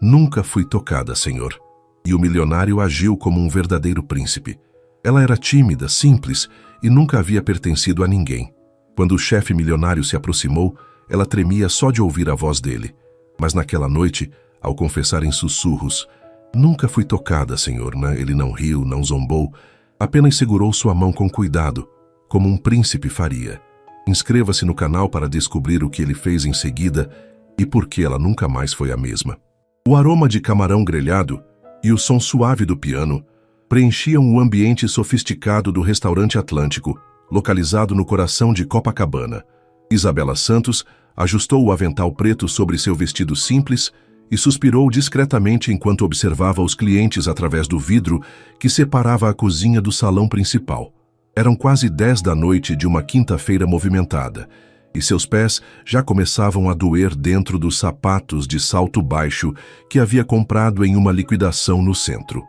Nunca fui tocada, senhor. E o milionário agiu como um verdadeiro príncipe. Ela era tímida, simples e nunca havia pertencido a ninguém. Quando o chefe milionário se aproximou, ela tremia só de ouvir a voz dele. Mas naquela noite, ao confessar em sussurros, nunca fui tocada, senhor, ele não riu, não zombou, apenas segurou sua mão com cuidado, como um príncipe faria. Inscreva-se no canal para descobrir o que ele fez em seguida e por que ela nunca mais foi a mesma. O aroma de camarão grelhado e o som suave do piano preenchiam o ambiente sofisticado do restaurante Atlântico, localizado no coração de Copacabana. Isabela Santos ajustou o avental preto sobre seu vestido simples e suspirou discretamente enquanto observava os clientes através do vidro que separava a cozinha do salão principal. Eram quase 10 da noite de uma quinta-feira movimentada, e seus pés já começavam a doer dentro dos sapatos de salto baixo que havia comprado em uma liquidação no centro.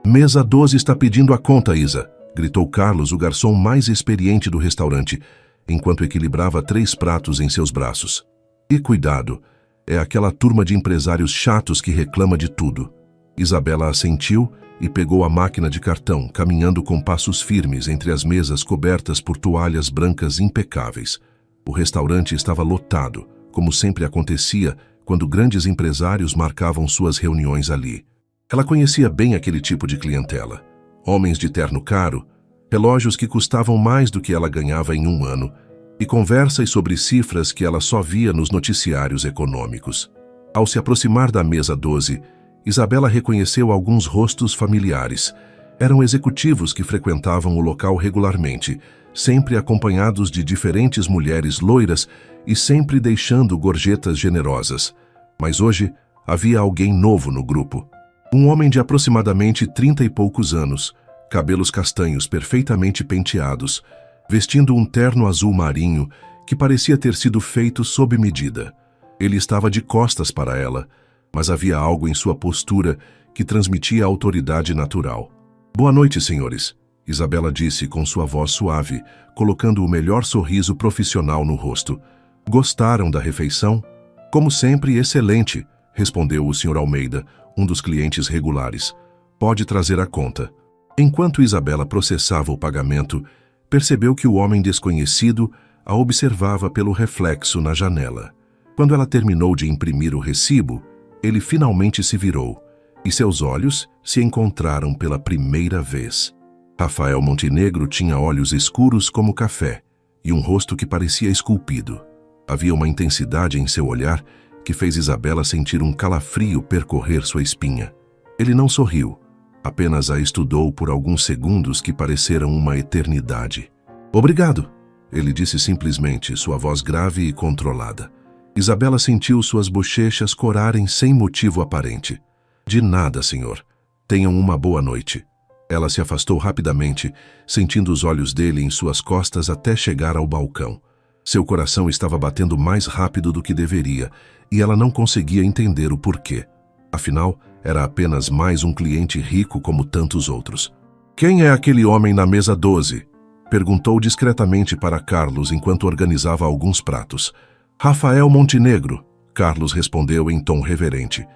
"Mesa 12 está pedindo a conta, Isa", gritou Carlos, o garçom mais experiente do restaurante, enquanto equilibrava 3 pratos em seus braços. "E cuidado, é aquela turma de empresários chatos que reclama de tudo." Isabela assentiu e pegou a máquina de cartão, caminhando com passos firmes entre as mesas cobertas por toalhas brancas impecáveis. O restaurante estava lotado, como sempre acontecia quando grandes empresários marcavam suas reuniões ali. Ela conhecia bem aquele tipo de clientela. Homens de terno caro, relógios que custavam mais do que ela ganhava em um ano, e conversas sobre cifras que ela só via nos noticiários econômicos. Ao se aproximar da mesa 12, Isabela reconheceu alguns rostos familiares. Eram executivos que frequentavam o local regularmente, sempre acompanhados de diferentes mulheres loiras e sempre deixando gorjetas generosas. Mas hoje havia alguém novo no grupo. Um homem de aproximadamente 30 e poucos anos, cabelos castanhos perfeitamente penteados, vestindo um terno azul marinho que parecia ter sido feito sob medida. Ele estava de costas para ela, mas havia algo em sua postura que transmitia autoridade natural. "Boa noite, senhores", Isabela disse com sua voz suave, colocando o melhor sorriso profissional no rosto. "Gostaram da refeição?" "Como sempre, excelente", respondeu o Sr. Almeida, um dos clientes regulares. "Pode trazer a conta." Enquanto Isabela processava o pagamento, percebeu que o homem desconhecido a observava pelo reflexo na janela. Quando ela terminou de imprimir o recibo, ele finalmente se virou, e seus olhos se encontraram pela primeira vez. Rafael Montenegro tinha olhos escuros como café e um rosto que parecia esculpido. Havia uma intensidade em seu olhar que fez Isabela sentir um calafrio percorrer sua espinha. Ele não sorriu, apenas a estudou por alguns segundos que pareceram uma eternidade. "Obrigado", ele disse simplesmente, sua voz grave e controlada. Isabela sentiu suas bochechas corarem sem motivo aparente. "De nada, senhor. Tenham uma boa noite." Ela se afastou rapidamente, sentindo os olhos dele em suas costas até chegar ao balcão. Seu coração estava batendo mais rápido do que deveria, e ela não conseguia entender o porquê. Afinal, era apenas mais um cliente rico como tantos outros. "Quem é aquele homem na mesa 12? Perguntou discretamente para Carlos enquanto organizava alguns pratos. "Rafael Montenegro", Carlos respondeu em tom reverente.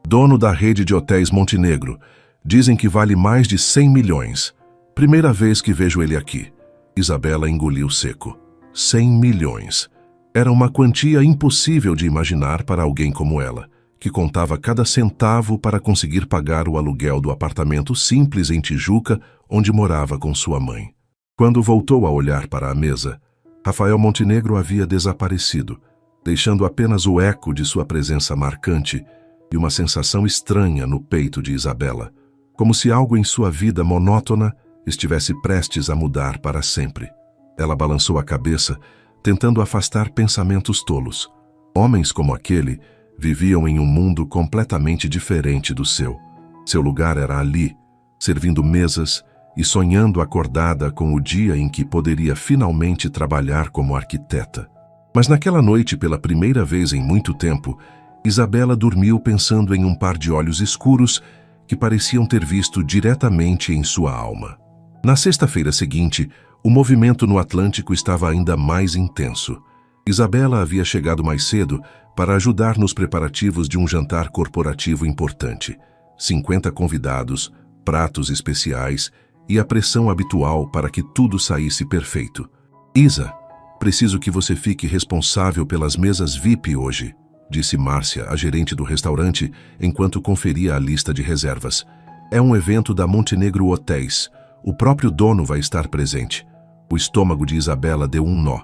"Dono da rede de hotéis Montenegro. Dizem que vale mais de 100 milhões. Primeira vez que vejo ele aqui." Isabela engoliu seco. 100 milhões. Era uma quantia impossível de imaginar para alguém como ela, que contava cada centavo para conseguir pagar o aluguel do apartamento simples em Tijuca, onde morava com sua mãe. Quando voltou a olhar para a mesa, Rafael Montenegro havia desaparecido, deixando apenas o eco de sua presença marcante e uma sensação estranha no peito de Isabela, como se algo em sua vida monótona estivesse prestes a mudar para sempre. Ela balançou a cabeça, tentando afastar pensamentos tolos. Homens como aquele viviam em um mundo completamente diferente do seu. Seu lugar era ali, servindo mesas e sonhando acordada com o dia em que poderia finalmente trabalhar como arquiteta. Mas naquela noite, pela primeira vez em muito tempo, Isabela dormiu pensando em um par de olhos escuros que pareciam ter visto diretamente em sua alma. Na sexta-feira seguinte, o movimento no Atlântico estava ainda mais intenso. Isabela havia chegado mais cedo para ajudar nos preparativos de um jantar corporativo importante. 50 convidados, pratos especiais e a pressão habitual para que tudo saísse perfeito. Isa, preciso que você fique responsável pelas mesas VIP hoje, disse Márcia, a gerente do restaurante, enquanto conferia a lista de reservas. É um evento da Montenegro Hotéis. O próprio dono vai estar presente. O estômago de Isabela deu um nó.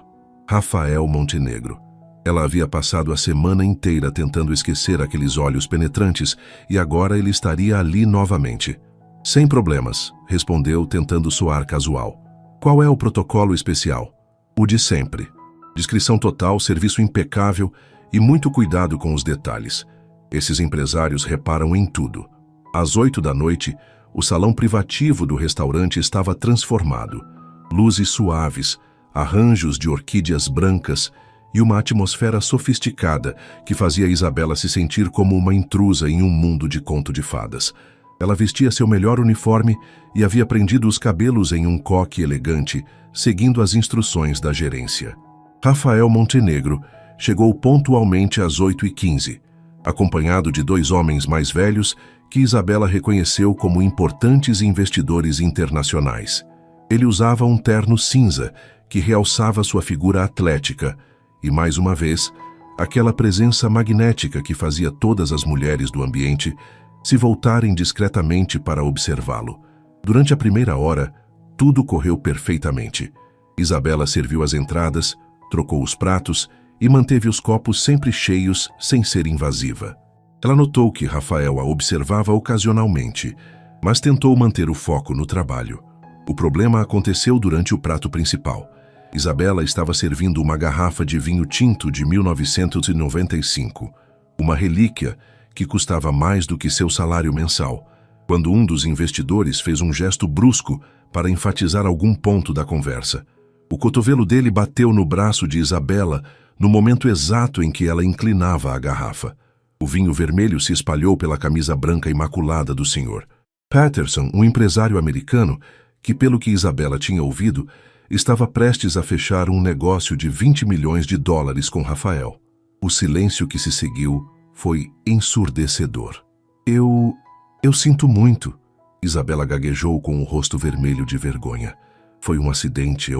Rafael Montenegro. Ela havia passado a semana inteira tentando esquecer aqueles olhos penetrantes e agora ele estaria ali novamente. Sem problemas, respondeu tentando soar casual. Qual é o protocolo especial? O de sempre. Discrição total, serviço impecável e muito cuidado com os detalhes. Esses empresários reparam em tudo. Às 8 da noite, o salão privativo do restaurante estava transformado. Luzes suaves, arranjos de orquídeas brancas e uma atmosfera sofisticada que fazia Isabela se sentir como uma intrusa em um mundo de conto de fadas. Ela vestia seu melhor uniforme e havia prendido os cabelos em um coque elegante, seguindo as instruções da gerência. Rafael Montenegro chegou pontualmente às 8h15, acompanhado de 2 homens mais velhos que Isabela reconheceu como importantes investidores internacionais. Ele usava um terno cinza que realçava sua figura atlética e, mais uma vez, aquela presença magnética que fazia todas as mulheres do ambiente se voltarem discretamente para observá-lo. Durante a primeira hora, tudo correu perfeitamente. Isabela serviu as entradas, trocou os pratos e manteve os copos sempre cheios sem ser invasiva. Ela notou que Rafael a observava ocasionalmente, mas tentou manter o foco no trabalho. O problema aconteceu durante o prato principal. Isabela estava servindo uma garrafa de vinho tinto de 1995, uma relíquia que custava mais do que seu salário mensal, quando um dos investidores fez um gesto brusco para enfatizar algum ponto da conversa. O cotovelo dele bateu no braço de Isabela no momento exato em que ela inclinava a garrafa. O vinho vermelho se espalhou pela camisa branca imaculada do senhor. Patterson, um empresário americano, que pelo que Isabela tinha ouvido, estava prestes a fechar um negócio de 20 milhões de dólares com Rafael. O silêncio que se seguiu foi ensurdecedor. Eu sinto muito, Isabela gaguejou com o rosto vermelho de vergonha. Foi um acidente,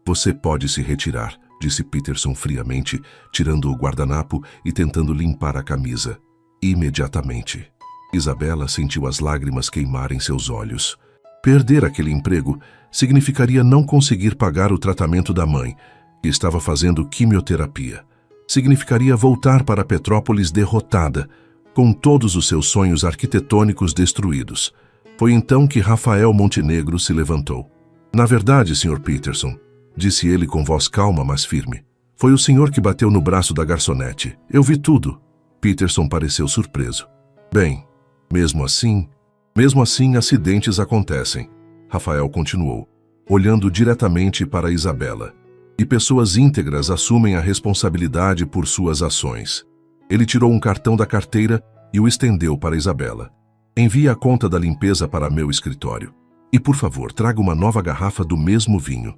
Você pode se retirar, disse Peterson friamente, tirando o guardanapo e tentando limpar a camisa. Imediatamente. Isabela sentiu as lágrimas queimarem seus olhos. Perder aquele emprego significaria não conseguir pagar o tratamento da mãe, que estava fazendo quimioterapia. Significaria voltar para Petrópolis derrotada, com todos os seus sonhos arquitetônicos destruídos. Foi então que Rafael Montenegro se levantou. Na verdade, Sr. Peterson, disse ele com voz calma, mas firme, foi o senhor que bateu no braço da garçonete. Eu vi tudo. Peterson pareceu surpreso. Bem, mesmo assim, acidentes acontecem. Rafael continuou, olhando diretamente para Isabela. E pessoas íntegras assumem a responsabilidade por suas ações. Ele tirou um cartão da carteira e o estendeu para Isabela. Envie a conta da limpeza para meu escritório. E, por favor, traga uma nova garrafa do mesmo vinho.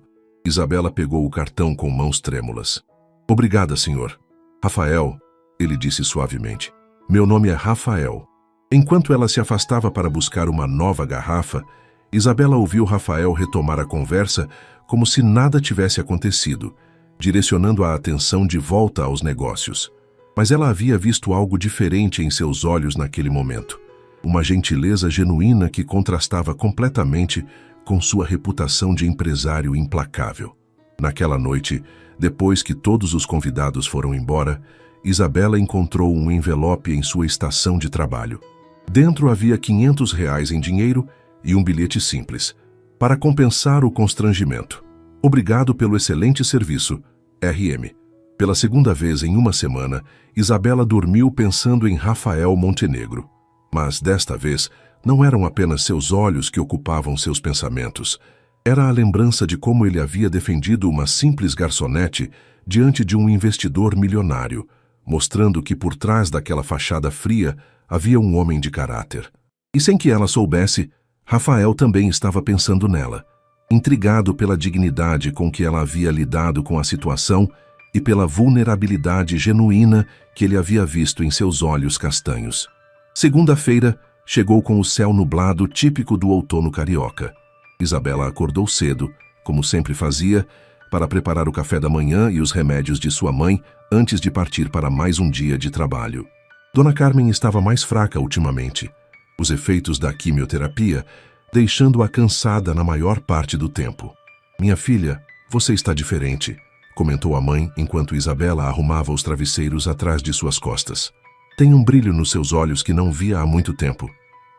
Isabela pegou o cartão com mãos trêmulas. Obrigada, senhor. Rafael, ele disse suavemente. Meu nome é Rafael. Enquanto ela se afastava para buscar uma nova garrafa, Isabela ouviu Rafael retomar a conversa como se nada tivesse acontecido, direcionando a atenção de volta aos negócios. Mas ela havia visto algo diferente em seus olhos naquele momento. Uma gentileza genuína que contrastava completamente com sua reputação de empresário implacável. Naquela noite, depois que todos os convidados foram embora, Isabela encontrou um envelope em sua estação de trabalho. Dentro havia R$ 500 em dinheiro e um bilhete simples, para compensar o constrangimento. Obrigado pelo excelente serviço, RM. Pela segunda vez em uma semana, Isabela dormiu pensando em Rafael Montenegro. Mas desta vez, não eram apenas seus olhos que ocupavam seus pensamentos. Era a lembrança de como ele havia defendido uma simples garçonete diante de um investidor milionário, mostrando que por trás daquela fachada fria havia um homem de caráter. E sem que ela soubesse, Rafael também estava pensando nela, intrigado pela dignidade com que ela havia lidado com a situação e pela vulnerabilidade genuína que ele havia visto em seus olhos castanhos. Segunda-feira chegou com o céu nublado típico do outono carioca. Isabela acordou cedo, como sempre fazia, para preparar o café da manhã e os remédios de sua mãe antes de partir para mais um dia de trabalho. Dona Carmen estava mais fraca ultimamente, os efeitos da quimioterapia deixando-a cansada na maior parte do tempo. "Minha filha, você está diferente", comentou a mãe enquanto Isabela arrumava os travesseiros atrás de suas costas. "Tem um brilho nos seus olhos que não via há muito tempo."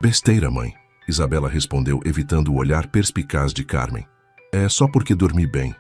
"Besteira, mãe", Isabela respondeu, evitando o olhar perspicaz de Carmen. "É só porque dormi bem."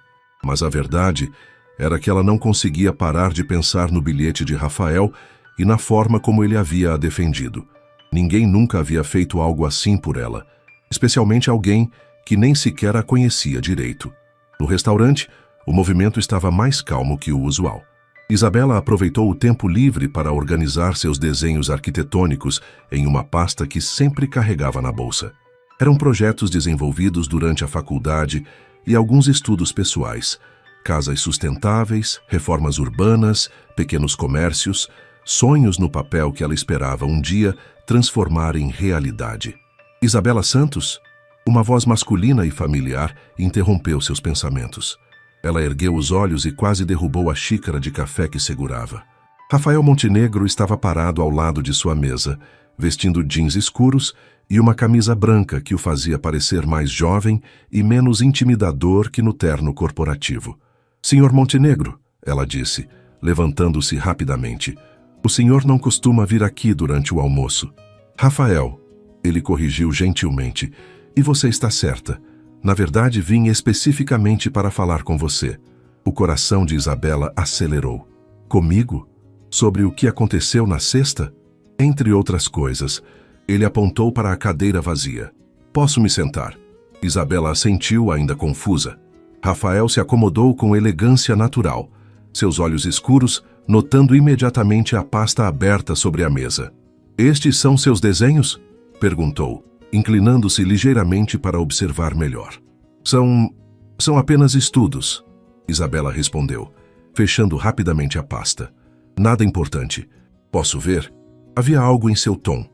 Mas a verdade era que ela não conseguia parar de pensar no bilhete de Rafael e na forma como ele havia a defendido. Ninguém nunca havia feito algo assim por ela, especialmente alguém que nem sequer a conhecia direito. No restaurante, o movimento estava mais calmo que o usual. Isabela aproveitou o tempo livre para organizar seus desenhos arquitetônicos em uma pasta que sempre carregava na bolsa. Eram projetos desenvolvidos durante a faculdade e alguns estudos pessoais: casas sustentáveis, reformas urbanas, pequenos comércios, sonhos no papel que ela esperava um dia transformar em realidade. "Isabela Santos?" Uma voz masculina e familiar interrompeu seus pensamentos. Ela ergueu os olhos e quase derrubou a xícara de café que segurava. Rafael Montenegro estava parado ao lado de sua mesa, vestindo jeans escuros e uma camisa branca que o fazia parecer mais jovem e menos intimidador que no terno corporativo. "Senhor Montenegro", ela disse, levantando-se rapidamente, "o senhor não costuma vir aqui durante o almoço." "Rafael", ele corrigiu gentilmente, "e você está certa. Na verdade, vim especificamente para falar com você." O coração de Isabela acelerou. "Comigo? Sobre o que aconteceu na sexta?" Entre outras coisas, ele apontou para a cadeira vazia. "Posso me sentar?" Isabela assentiu, ainda confusa. Rafael se acomodou com elegância natural, seus olhos escuros notando imediatamente a pasta aberta sobre a mesa. "Estes são seus desenhos?" perguntou, inclinando-se ligeiramente para observar melhor. São apenas estudos", Isabela respondeu, fechando rapidamente a pasta. "Nada importante. Posso ver?" Havia algo em seu tom.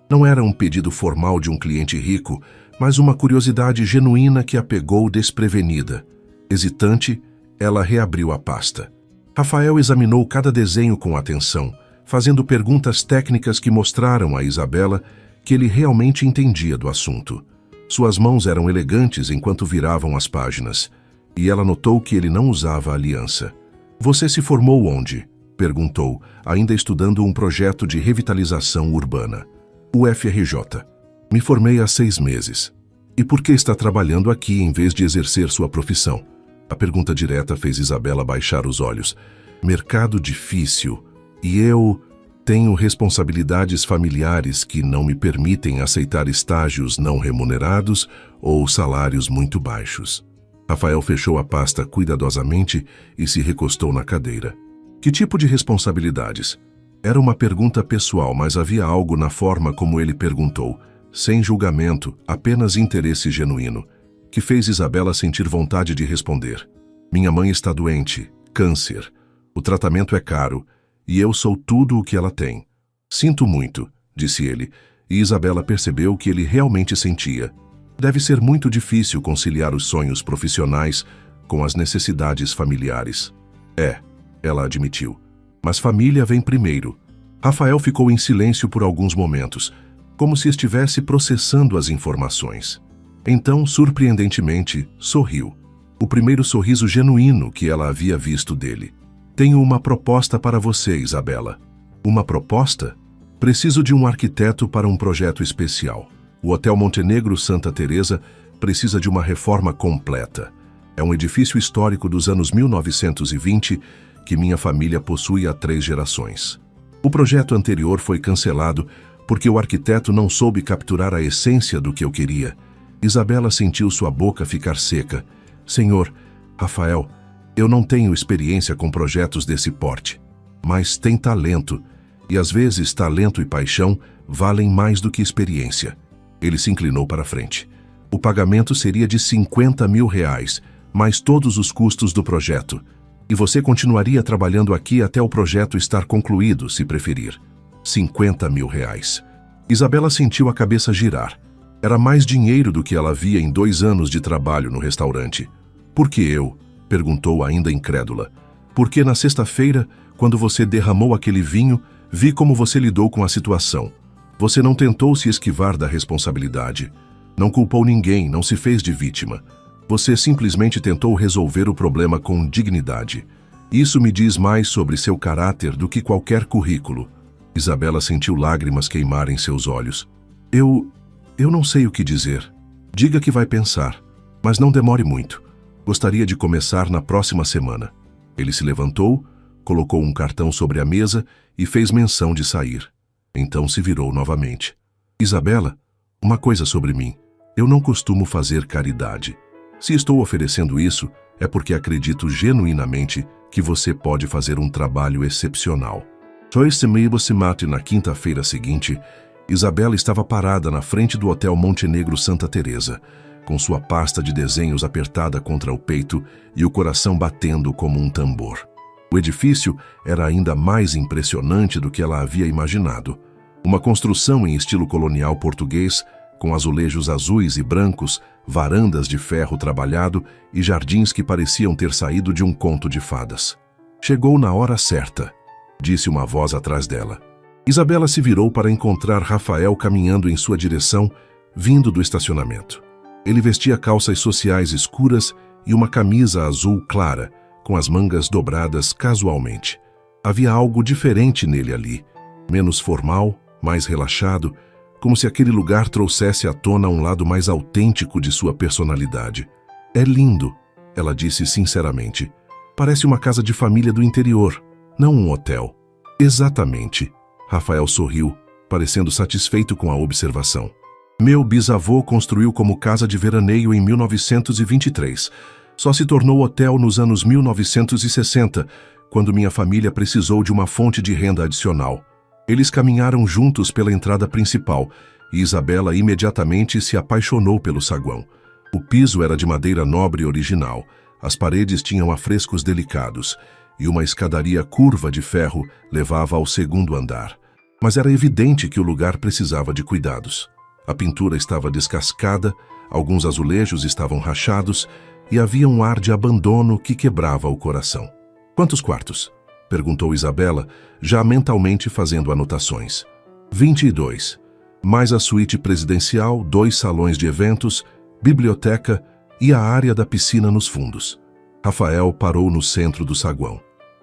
Não era um pedido formal de um cliente rico, mas uma curiosidade genuína que a pegou desprevenida. Hesitante, ela reabriu a pasta. Rafael examinou cada desenho com atenção, fazendo perguntas técnicas que mostraram a Isabela que ele realmente entendia do assunto. Suas mãos eram elegantes enquanto viravam as páginas, e ela notou que ele não usava aliança. "Você se formou onde?" perguntou, ainda estudando um projeto de revitalização urbana. "UFRJ. Me formei há 6 meses." "E por que está trabalhando aqui em vez de exercer sua profissão?" A pergunta direta fez Isabela baixar os olhos. "Mercado difícil, e eu tenho responsabilidades familiares que não me permitem aceitar estágios não remunerados ou salários muito baixos." Rafael fechou a pasta cuidadosamente e se recostou na cadeira. "Que tipo de responsabilidades?" Era uma pergunta pessoal, mas havia algo na forma como ele perguntou, sem julgamento, apenas interesse genuíno, que fez Isabela sentir vontade de responder. "Minha mãe está doente, câncer. O tratamento é caro, e eu sou tudo o que ela tem." "Sinto muito", disse ele, e Isabela percebeu que ele realmente sentia. Deve ser muito difícil conciliar os sonhos profissionais com as necessidades familiares. "É", ela admitiu, "mas família vem primeiro." Rafael ficou em silêncio por alguns momentos, como se estivesse processando as informações. Então, surpreendentemente, sorriu. O primeiro sorriso genuíno que ela havia visto dele. "Tenho uma proposta para você, Isabela." "Uma proposta?" "Preciso de um arquiteto para um projeto especial. O Hotel Montenegro Santa Teresa precisa de uma reforma completa. É um edifício histórico dos anos 1920 que minha família possui há 3 gerações. O projeto anterior foi cancelado porque o arquiteto não soube capturar a essência do que eu queria." Isabela sentiu sua boca ficar seca. "Senhor, Rafael, eu não tenho experiência com projetos desse porte, mas tem talento, e às vezes talento e paixão valem mais do que experiência." Ele se inclinou para frente. "O pagamento seria de R$50 mil, mais todos os custos do projeto." E você continuaria trabalhando aqui até o projeto estar concluído, se preferir. 50 mil reais. Isabela sentiu a cabeça girar. Era mais dinheiro do que ela havia em 2 anos de trabalho no restaurante. Por que eu? Perguntou ainda incrédula. Porque na sexta-feira, quando você derramou aquele vinho, vi como você lidou com a situação. Você não tentou se esquivar da responsabilidade. Não culpou ninguém, não se fez de vítima. Você simplesmente tentou resolver o problema com dignidade. Isso me diz mais sobre seu caráter do que qualquer currículo. Isabela sentiu lágrimas queimarem seus olhos. Eu não sei o que dizer. Diga que vai pensar, mas não demore muito. Gostaria de começar na próxima semana. Ele se levantou, colocou um cartão sobre a mesa e fez menção de sair. Então se virou novamente. Isabela, uma coisa sobre mim. Eu não costumo fazer caridade. Se estou oferecendo isso, é porque acredito genuinamente que você pode fazer um trabalho excepcional. Na quinta-feira seguinte, Isabela estava parada na frente do Hotel Montenegro Santa Teresa, com sua pasta de desenhos apertada contra o peito e o coração batendo como um tambor. O edifício era ainda mais impressionante do que ela havia imaginado. Uma construção em estilo colonial português, com azulejos azuis e brancos, varandas de ferro trabalhado e jardins que pareciam ter saído de um conto de fadas. Chegou na hora certa, disse uma voz atrás dela. Isabela se virou para encontrar Rafael caminhando em sua direção, vindo do estacionamento. Ele vestia calças sociais escuras e uma camisa azul clara, com as mangas dobradas casualmente. Havia algo diferente nele ali, menos formal, mais relaxado, como se aquele lugar trouxesse à tona um lado mais autêntico de sua personalidade. É lindo, ela disse sinceramente. Parece uma casa de família do interior, não um hotel. Exatamente. Rafael sorriu, parecendo satisfeito com a observação. Meu bisavô construiu como casa de veraneio em 1923. Só se tornou hotel nos anos 1960, quando minha família precisou de uma fonte de renda adicional. Eles caminharam juntos pela entrada principal e Isabela imediatamente se apaixonou pelo saguão. O piso era de madeira nobre original, as paredes tinham afrescos delicados e uma escadaria curva de ferro levava ao segundo andar. Mas era evidente que o lugar precisava de cuidados. A pintura estava descascada, alguns azulejos estavam rachados e havia um ar de abandono que quebrava o coração. Quantos quartos? Perguntou Isabela, já mentalmente fazendo anotações. 22. Mais a suíte presidencial, 2 salões de eventos, biblioteca e a área da piscina nos fundos. Rafael parou no centro do saguão.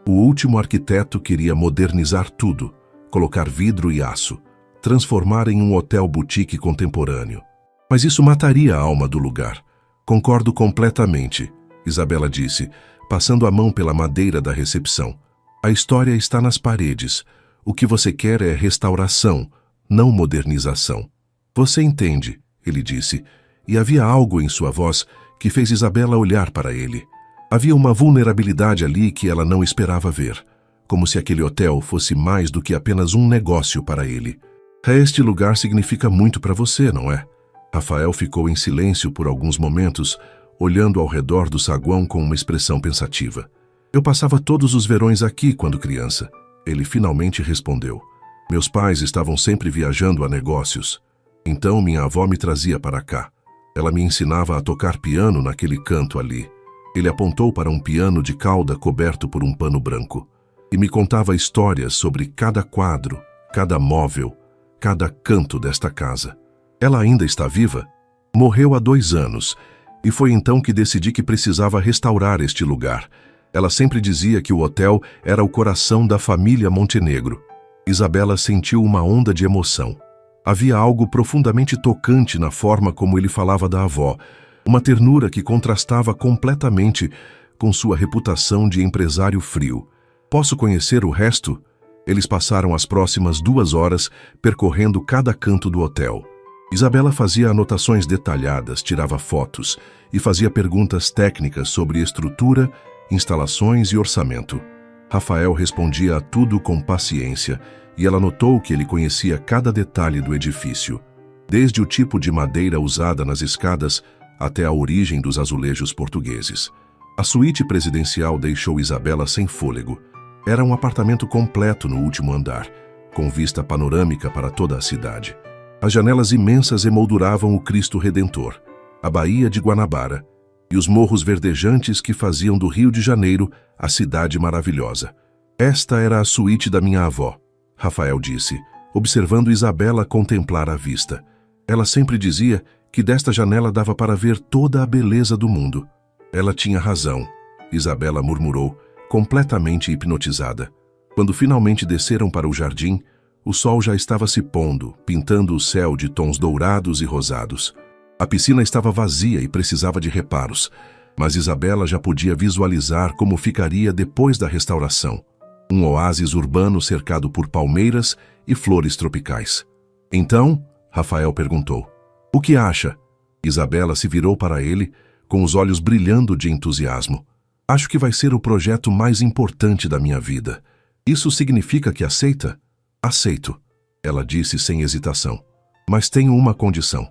O último arquiteto queria modernizar tudo, colocar vidro e aço, transformar em um hotel boutique contemporâneo. Mas isso mataria a alma do lugar. Concordo completamente, Isabela disse, passando a mão pela madeira da recepção. A história está nas paredes. O que você quer é restauração, não modernização. Você entende, ele disse, e havia algo em sua voz que fez Isabela olhar para ele. Havia uma vulnerabilidade ali que ela não esperava ver, como se aquele hotel fosse mais do que apenas um negócio para ele. Este lugar significa muito para você, não é? Rafael ficou em silêncio por alguns momentos, olhando ao redor do saguão com uma expressão pensativa. Eu passava todos os verões aqui quando criança. Ele finalmente respondeu. Meus pais estavam sempre viajando a negócios. Então minha avó me trazia para cá. Ela me ensinava a tocar piano naquele canto ali. Ele apontou para um piano de cauda coberto por um pano branco. E me contava histórias sobre cada quadro, cada móvel, cada canto desta casa. Ela ainda está viva? Morreu há 2 anos. E foi então que decidi que precisava restaurar este lugar. Ela sempre dizia que o hotel era o coração da família Montenegro. Isabela sentiu uma onda de emoção. Havia algo profundamente tocante na forma como ele falava da avó, uma ternura que contrastava completamente com sua reputação de empresário frio. Posso conhecer o resto? Eles passaram as próximas 2 horas percorrendo cada canto do hotel. Isabela fazia anotações detalhadas, tirava fotos e fazia perguntas técnicas sobre estrutura, instalações e orçamento. Rafael respondia a tudo com paciência e ela notou que ele conhecia cada detalhe do edifício, desde o tipo de madeira usada nas escadas até a origem dos azulejos portugueses. A suíte presidencial deixou Isabela sem fôlego. Era um apartamento completo no último andar, com vista panorâmica para toda a cidade. As janelas imensas emolduravam o Cristo Redentor, a Baía de Guanabara e os morros verdejantes que faziam do Rio de Janeiro a cidade maravilhosa. Esta era a suíte da minha avó, Rafael disse, observando Isabela contemplar a vista. Ela sempre dizia que desta janela dava para ver toda a beleza do mundo. Ela tinha razão, Isabela murmurou, completamente hipnotizada. Quando finalmente desceram para o jardim, o sol já estava se pondo, pintando o céu de tons dourados e rosados. A piscina estava vazia e precisava de reparos, mas Isabela já podia visualizar como ficaria depois da restauração. Um oásis urbano cercado por palmeiras e flores tropicais. Então, Rafael perguntou, "O que acha?" Isabela se virou para ele, com os olhos brilhando de entusiasmo. "Acho que vai ser o projeto mais importante da minha vida. Isso significa que aceita?" "Aceito", ela disse sem hesitação. "Mas tenho uma condição."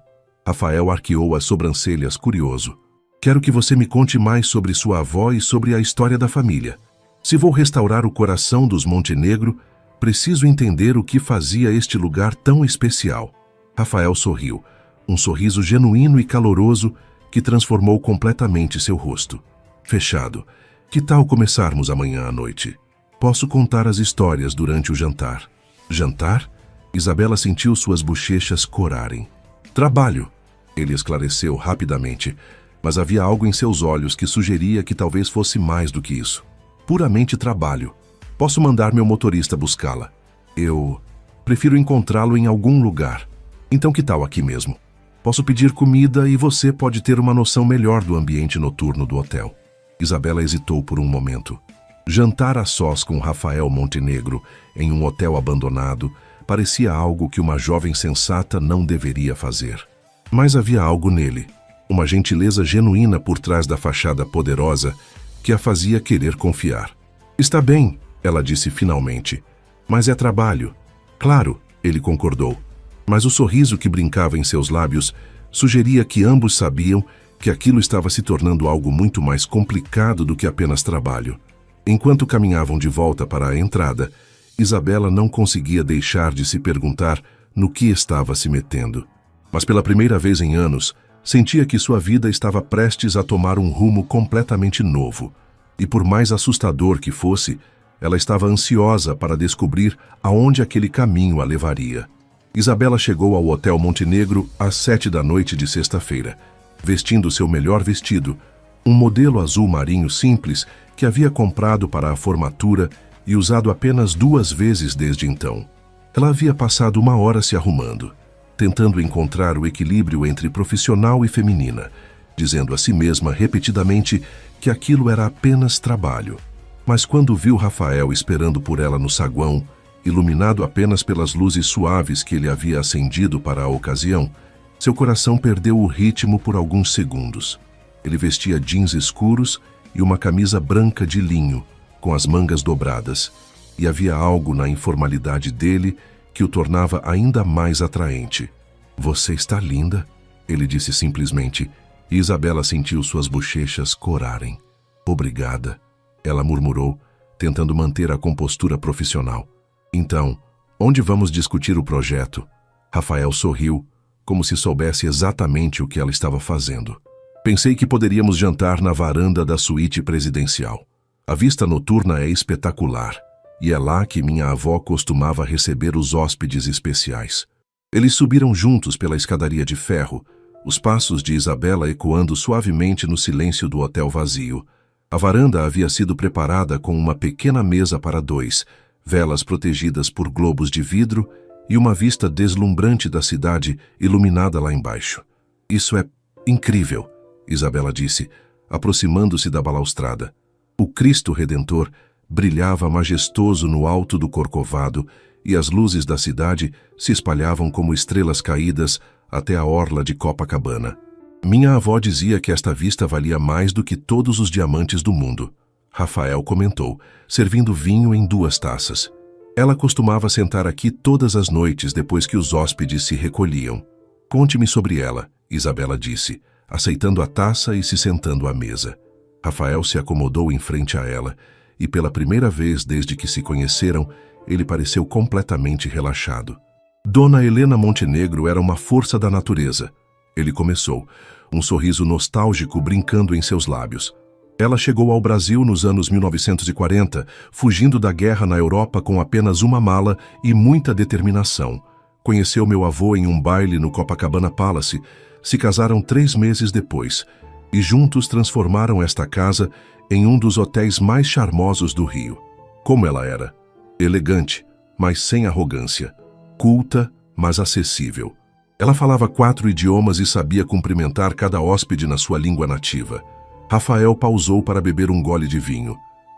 Rafael arqueou as sobrancelhas, curioso. "Quero que você me conte mais sobre sua avó e sobre a história da família. Se vou restaurar o coração dos Montenegro, preciso entender o que fazia este lugar tão especial." Rafael sorriu, um sorriso genuíno e caloroso que transformou completamente seu rosto. "Fechado. Que tal começarmos amanhã à noite? Posso contar as histórias durante o jantar." "Jantar?" Isabela sentiu suas bochechas corarem. "Trabalho", ele esclareceu rapidamente, mas havia algo em seus olhos que sugeria que talvez fosse mais do que isso. "Puramente trabalho. Posso mandar meu motorista buscá-la. Eu prefiro encontrá-lo em algum lugar. Então que tal aqui mesmo? Posso pedir comida e você pode ter uma noção melhor do ambiente noturno do hotel." Isabela hesitou por um momento. Jantar a sós com Rafael Montenegro em um hotel abandonado parecia algo que uma jovem sensata não deveria fazer. Mas havia algo nele, uma gentileza genuína por trás da fachada poderosa que a fazia querer confiar. "Está bem", ela disse finalmente, "mas é trabalho." "Claro", ele concordou, mas o sorriso que brincava em seus lábios sugeria que ambos sabiam que aquilo estava se tornando algo muito mais complicado do que apenas trabalho. Enquanto caminhavam de volta para a entrada, Isabela não conseguia deixar de se perguntar no que estava se metendo. Mas pela primeira vez em anos, sentia que sua vida estava prestes a tomar um rumo completamente novo. E por mais assustador que fosse, ela estava ansiosa para descobrir aonde aquele caminho a levaria. Isabela chegou ao Hotel Montenegro às 7 da noite de sexta-feira, vestindo seu melhor vestido, um modelo azul marinho simples que havia comprado para a formatura e usado apenas 2 vezes desde então. Ela havia passado 1 hora se arrumando, tentando encontrar o equilíbrio entre profissional e feminina, dizendo a si mesma repetidamente que aquilo era apenas trabalho. Mas quando viu Rafael esperando por ela no saguão, iluminado apenas pelas luzes suaves que ele havia acendido para a ocasião, seu coração perdeu o ritmo por alguns segundos. Ele vestia jeans escuros e uma camisa branca de linho, com as mangas dobradas, e havia algo na informalidade dele que o tornava ainda mais atraente. "Você está linda", ele disse simplesmente, e Isabela sentiu suas bochechas corarem. "Obrigada", ela murmurou, tentando manter a compostura profissional. "Então, onde vamos discutir o projeto?" Rafael sorriu, como se soubesse exatamente o que ela estava fazendo. "Pensei que poderíamos jantar na varanda da suíte presidencial. A vista noturna é espetacular, e é lá que minha avó costumava receber os hóspedes especiais." Eles subiram juntos pela escadaria de ferro, os passos de Isabela ecoando suavemente no silêncio do hotel vazio. A varanda havia sido preparada com uma pequena mesa para 2, velas protegidas por globos de vidro e uma vista deslumbrante da cidade iluminada lá embaixo. "Isso é incrível", Isabela disse, aproximando-se da balaustrada. O Cristo Redentor brilhava majestoso no alto do Corcovado e as luzes da cidade se espalhavam como estrelas caídas até a orla de Copacabana. "Minha avó dizia que esta vista valia mais do que todos os diamantes do mundo", Rafael comentou, servindo vinho em 2 taças. "Ela costumava sentar aqui todas as noites depois que os hóspedes se recolhiam." "Conte-me sobre ela", Isabela disse, aceitando a taça e se sentando à mesa. Rafael se acomodou em frente a ela e, pela primeira vez desde que se conheceram, ele pareceu completamente relaxado. Dona Helena Montenegro era uma força da natureza. Ele começou, um sorriso nostálgico brincando em seus lábios. Ela chegou ao Brasil nos anos 1940, fugindo da guerra na Europa com apenas uma mala e muita determinação. Conheceu meu avô em um baile no Copacabana Palace, se casaram 3 meses depois e juntos transformaram esta casa em um dos hotéis mais charmosos do Rio. Como ela era? Elegante, mas sem arrogância. Culta, mas acessível. Ela falava 4 idiomas e sabia cumprimentar cada hóspede na sua língua nativa. Rafael pausou para beber um gole de vinho.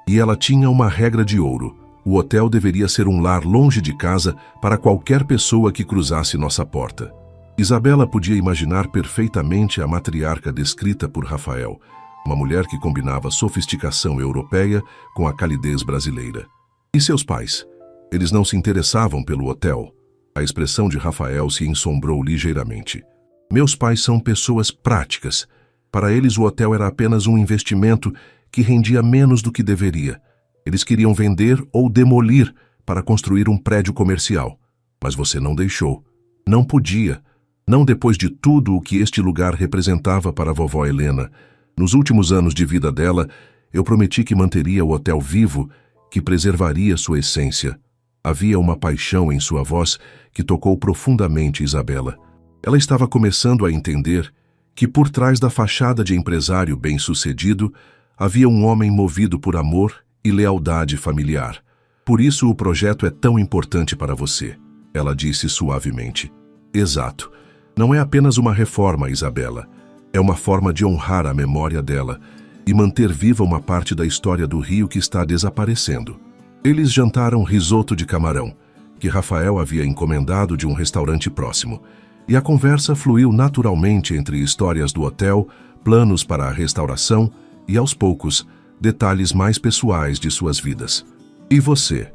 E ela tinha uma regra de ouro. O hotel deveria ser um lar longe de casa para qualquer pessoa que cruzasse nossa porta. Isabela podia imaginar perfeitamente a matriarca descrita por Rafael, uma mulher que combinava sofisticação europeia com a calidez brasileira. E seus pais? Eles não se interessavam pelo hotel? A expressão de Rafael se ensombrou ligeiramente. Meus pais são pessoas práticas. Para eles o hotel era apenas um investimento que rendia menos do que deveria. Eles queriam vender ou demolir para construir um prédio comercial. Mas você não deixou. Não podia. Não depois de tudo o que este lugar representava para a vovó Helena. Nos últimos anos de vida dela, eu prometi que manteria o hotel vivo, que preservaria sua essência. Havia uma paixão em sua voz que tocou profundamente Isabela. Ela estava começando a entender que por trás da fachada de empresário bem-sucedido havia um homem movido por amor e lealdade familiar. Por isso o projeto é tão importante para você, ela disse suavemente. Exato. Não é apenas uma reforma, Isabela. É uma forma de honrar a memória dela e manter viva uma parte da história do Rio que está desaparecendo. Eles jantaram risoto de camarão, que Rafael havia encomendado de um restaurante próximo, e a conversa fluiu naturalmente entre histórias do hotel, planos para a restauração e, aos poucos, detalhes mais pessoais de suas vidas. E você?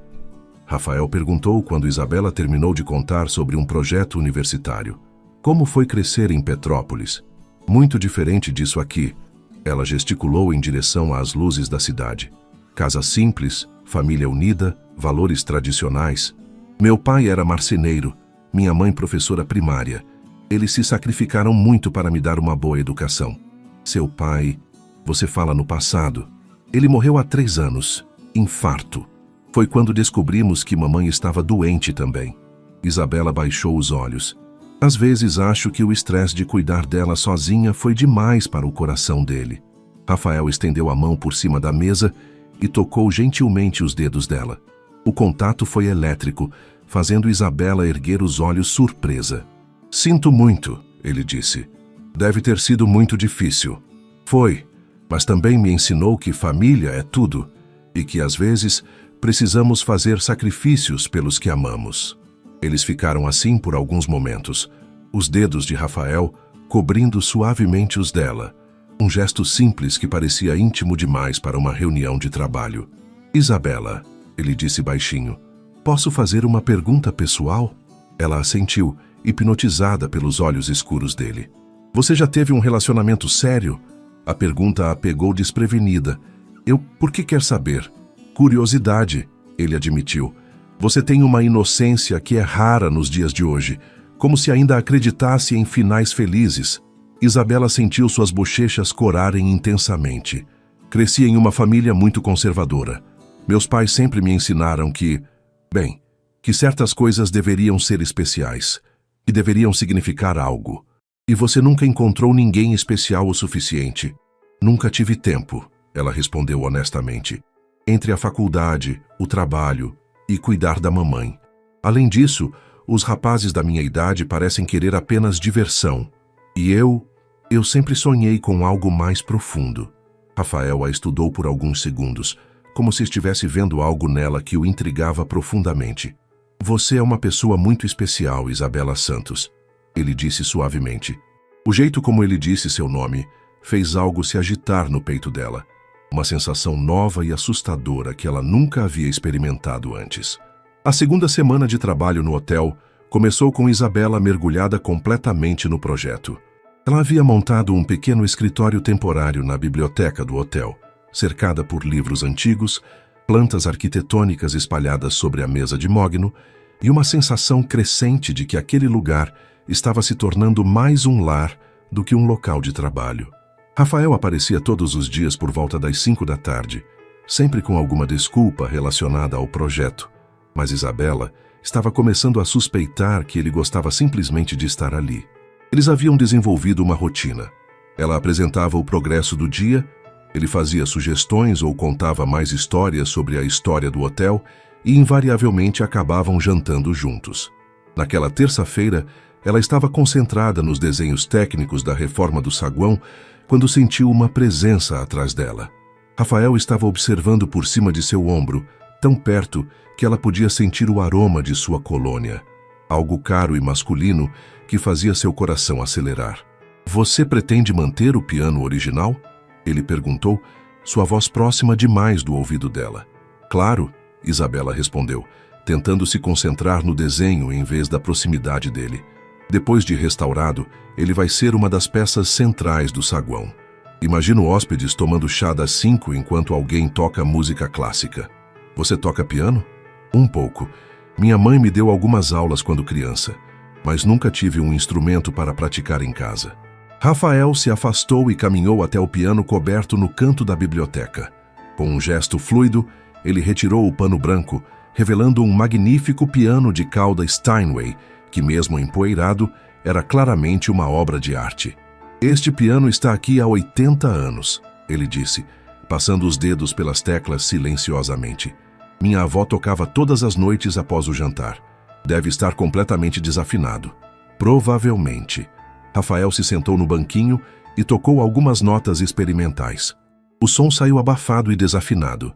Rafael perguntou quando Isabela terminou de contar sobre um projeto universitário. Como foi crescer em Petrópolis? Muito diferente disso aqui. Ela gesticulou em direção às luzes da cidade. Casa simples, família unida, valores tradicionais. Meu pai era marceneiro, minha mãe professora primária. Eles se sacrificaram muito para me dar uma boa educação. Seu pai, você fala no passado. Ele morreu há 3 anos, infarto. Foi quando descobrimos que mamãe estava doente também. Isabela baixou os olhos. Às vezes acho que o estresse de cuidar dela sozinha foi demais para o coração dele. Rafael estendeu a mão por cima da mesa e tocou gentilmente os dedos dela. O contato foi elétrico, fazendo Isabela erguer os olhos surpresa. Sinto muito, ele disse. Deve ter sido muito difícil. Foi, mas também me ensinou que família é tudo e que às vezes precisamos fazer sacrifícios pelos que amamos. Eles ficaram assim por alguns momentos, os dedos de Rafael cobrindo suavemente os dela, um gesto simples que parecia íntimo demais para uma reunião de trabalho. Isabela, ele disse baixinho, posso fazer uma pergunta pessoal? Ela assentiu, hipnotizada pelos olhos escuros dele. Você já teve um relacionamento sério? A pergunta a pegou desprevenida. Por que quer saber? Curiosidade, ele admitiu. Você tem uma inocência que é rara nos dias de hoje, como se ainda acreditasse em finais felizes. Isabela sentiu suas bochechas corarem intensamente. Cresci em uma família muito conservadora. Meus pais sempre me ensinaram que certas coisas deveriam ser especiais, que deveriam significar algo. E você nunca encontrou ninguém especial o suficiente. Nunca tive tempo, ela respondeu honestamente. Entre a faculdade, o trabalho e cuidar da mamãe. Além disso, os rapazes da minha idade parecem querer apenas diversão. E eu sempre sonhei com algo mais profundo. Rafael a estudou por alguns segundos, como se estivesse vendo algo nela que o intrigava profundamente. Você é uma pessoa muito especial, Isabela Santos, ele disse suavemente. O jeito como ele disse seu nome fez algo se agitar no peito dela. Uma sensação nova e assustadora que ela nunca havia experimentado antes. A segunda semana de trabalho no hotel começou com Isabela mergulhada completamente no projeto. Ela havia montado um pequeno escritório temporário na biblioteca do hotel, cercada por livros antigos, plantas arquitetônicas espalhadas sobre a mesa de mogno e uma sensação crescente de que aquele lugar estava se tornando mais um lar do que um local de trabalho. Rafael aparecia todos os dias por volta das 5 da tarde, sempre com alguma desculpa relacionada ao projeto, mas Isabela estava começando a suspeitar que ele gostava simplesmente de estar ali. Eles haviam desenvolvido uma rotina. Ela apresentava o progresso do dia, ele fazia sugestões ou contava mais histórias sobre a história do hotel e invariavelmente acabavam jantando juntos. Naquela terça-feira, ela estava concentrada nos desenhos técnicos da reforma do saguão quando sentiu uma presença atrás dela. Rafael estava observando por cima de seu ombro, tão perto que ela podia sentir o aroma de sua colônia. Algo caro e masculino que fazia seu coração acelerar. "Você pretende manter o piano original?" Ele perguntou, sua voz próxima demais do ouvido dela. "Claro", Isabela respondeu, tentando se concentrar no desenho em vez da proximidade dele. "Depois de restaurado, ele vai ser uma das peças centrais do saguão. Imagino hóspedes tomando chá das 5 enquanto alguém toca música clássica." "Você toca piano?" "Um pouco. Minha mãe me deu algumas aulas quando criança, mas nunca tive um instrumento para praticar em casa." Rafael se afastou e caminhou até o piano coberto no canto da biblioteca. Com um gesto fluido, ele retirou o pano branco, revelando um magnífico piano de cauda Steinway, que mesmo empoeirado, era claramente uma obra de arte. "Este piano está aqui há 80 anos, ele disse, passando os dedos pelas teclas silenciosamente. "Minha avó tocava todas as noites após o jantar. Deve estar completamente desafinado." "Provavelmente." Rafael se sentou no banquinho e tocou algumas notas experimentais. O som saiu abafado e desafinado,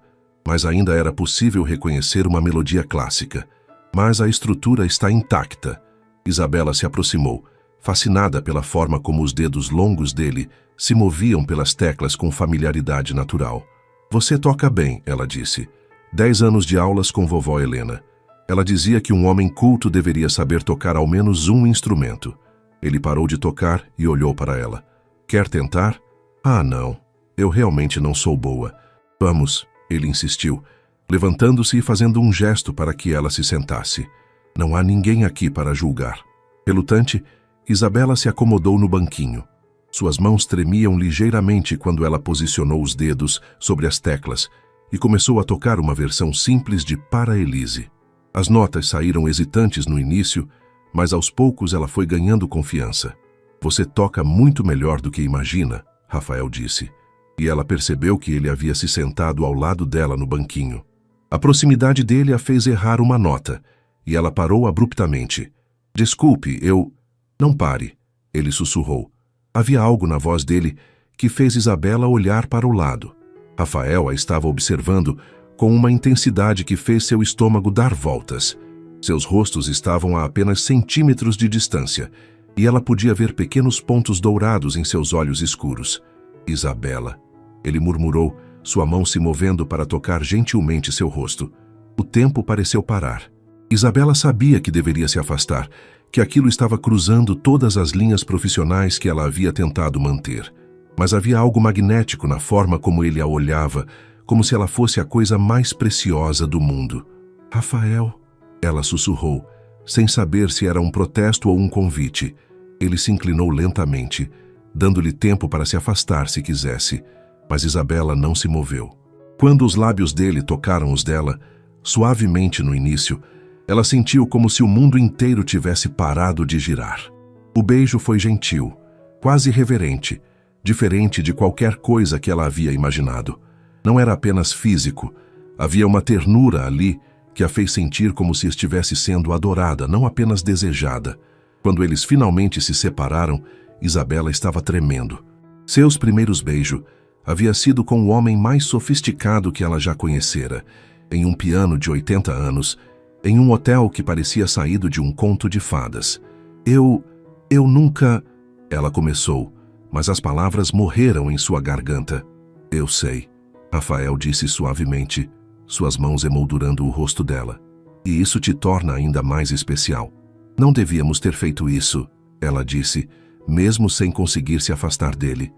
mas ainda era possível reconhecer uma melodia clássica. "Mas a estrutura está intacta." Isabela se aproximou, fascinada pela forma como os dedos longos dele se moviam pelas teclas com familiaridade natural. "Você toca bem", ela disse. 10 anos de aulas com vovó Helena. Ela dizia que um homem culto deveria saber tocar ao menos um instrumento. Ele parou de tocar e olhou para ela. "Quer tentar?" "Ah, não. Eu realmente não sou boa." "Vamos", ele insistiu, levantando-se e fazendo um gesto para que ela se sentasse. "Não há ninguém aqui para julgar." Relutante, Isabela se acomodou no banquinho. Suas mãos tremiam ligeiramente quando ela posicionou os dedos sobre as teclas e começou a tocar uma versão simples de Para Elise. As notas saíram hesitantes no início, mas aos poucos ela foi ganhando confiança. "Você toca muito melhor do que imagina", Rafael disse, e ela percebeu que ele havia se sentado ao lado dela no banquinho. A proximidade dele a fez errar uma nota, e ela parou abruptamente. "Desculpe, eu..." "Não pare", ele sussurrou. Havia algo na voz dele que fez Isabela olhar para o lado. Rafael a estava observando com uma intensidade que fez seu estômago dar voltas. Seus rostos estavam a apenas centímetros de distância, e ela podia ver pequenos pontos dourados em seus olhos escuros. "Isabela", ele murmurou, sua mão se movendo para tocar gentilmente seu rosto. O tempo pareceu parar. Isabela sabia que deveria se afastar, que aquilo estava cruzando todas as linhas profissionais que ela havia tentado manter. Mas havia algo magnético na forma como ele a olhava, como se ela fosse a coisa mais preciosa do mundo. "Rafael", ela sussurrou, sem saber se era um protesto ou um convite. Ele se inclinou lentamente, dando-lhe tempo para se afastar se quisesse, mas Isabela não se moveu. Quando os lábios dele tocaram os dela, suavemente no início, ela sentiu como se o mundo inteiro tivesse parado de girar. O beijo foi gentil, quase reverente, diferente de qualquer coisa que ela havia imaginado. Não era apenas físico, havia uma ternura ali que a fez sentir como se estivesse sendo adorada, não apenas desejada. Quando eles finalmente se separaram, Isabela estava tremendo. Seus primeiros beijos havia sido com o homem mais sofisticado que ela já conhecera, em um piano de 80 anos, em um hotel que parecia saído de um conto de fadas. Eu nunca... Ela começou, mas as palavras morreram em sua garganta. "Eu sei", Rafael disse suavemente, suas mãos emoldurando o rosto dela. "E isso te torna ainda mais especial." "Não devíamos ter feito isso", ela disse, mesmo sem conseguir se afastar dele.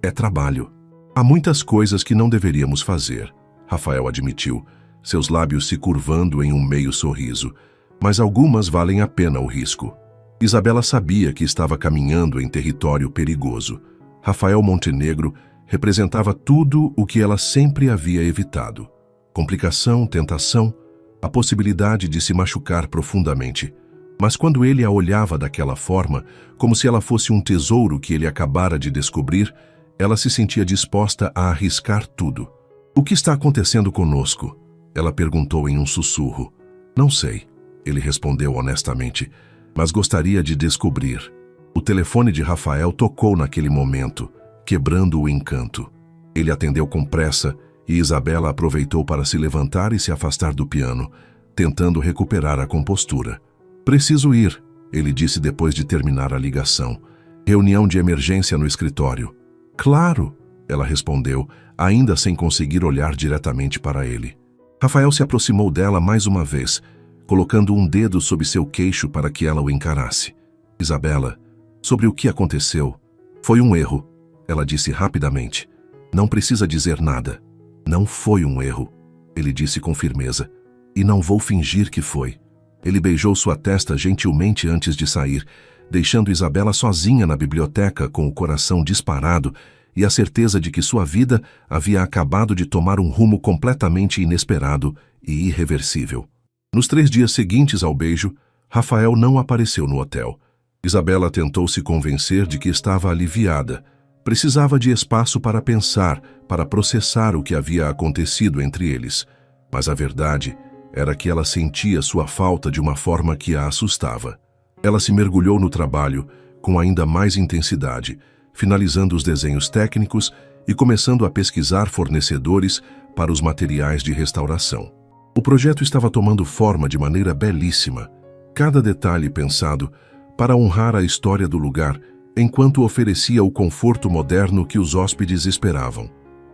É trabalho. Há muitas coisas que não deveríamos fazer, Rafael admitiu, seus lábios se curvando em um meio sorriso, mas algumas valem a pena o risco. Isabela sabia que estava caminhando em território perigoso. Rafael Montenegro representava tudo o que ela sempre havia evitado. Complicação, tentação, a possibilidade de se machucar profundamente. Mas quando ele a olhava daquela forma, como se ela fosse um tesouro que ele acabara de descobrir, ela se sentia disposta a arriscar tudo. "O que está acontecendo conosco?" Ela perguntou em um sussurro. "Não sei", ele respondeu honestamente, "mas gostaria de descobrir." O telefone de Rafael tocou naquele momento, quebrando o encanto. Ele atendeu com pressa e Isabela aproveitou para se levantar e se afastar do piano, tentando recuperar a compostura. "Preciso ir", ele disse depois de terminar a ligação. "Reunião de emergência no escritório." "Claro", ela respondeu, ainda sem conseguir olhar diretamente para ele. Rafael se aproximou dela mais uma vez, colocando um dedo sob seu queixo para que ela o encarasse. "Isabela, sobre o que aconteceu, foi um erro", ela disse rapidamente. "Não precisa dizer nada." "Não foi um erro", ele disse com firmeza. "E não vou fingir que foi." Ele beijou sua testa gentilmente antes de sair, deixando Isabela sozinha na biblioteca com o coração disparado e a certeza de que sua vida havia acabado de tomar um rumo completamente inesperado e irreversível. Nos 3 dias seguintes ao beijo, Rafael não apareceu no hotel. Isabela tentou se convencer de que estava aliviada. Precisava de espaço para pensar, para processar o que havia acontecido entre eles. Mas a verdade era que ela sentia sua falta de uma forma que a assustava. Ela se mergulhou no trabalho com ainda mais intensidade, finalizando os desenhos técnicos e começando a pesquisar fornecedores para os materiais de restauração. O projeto estava tomando forma de maneira belíssima, cada detalhe pensado para honrar a história do lugar, enquanto oferecia o conforto moderno que os hóspedes esperavam.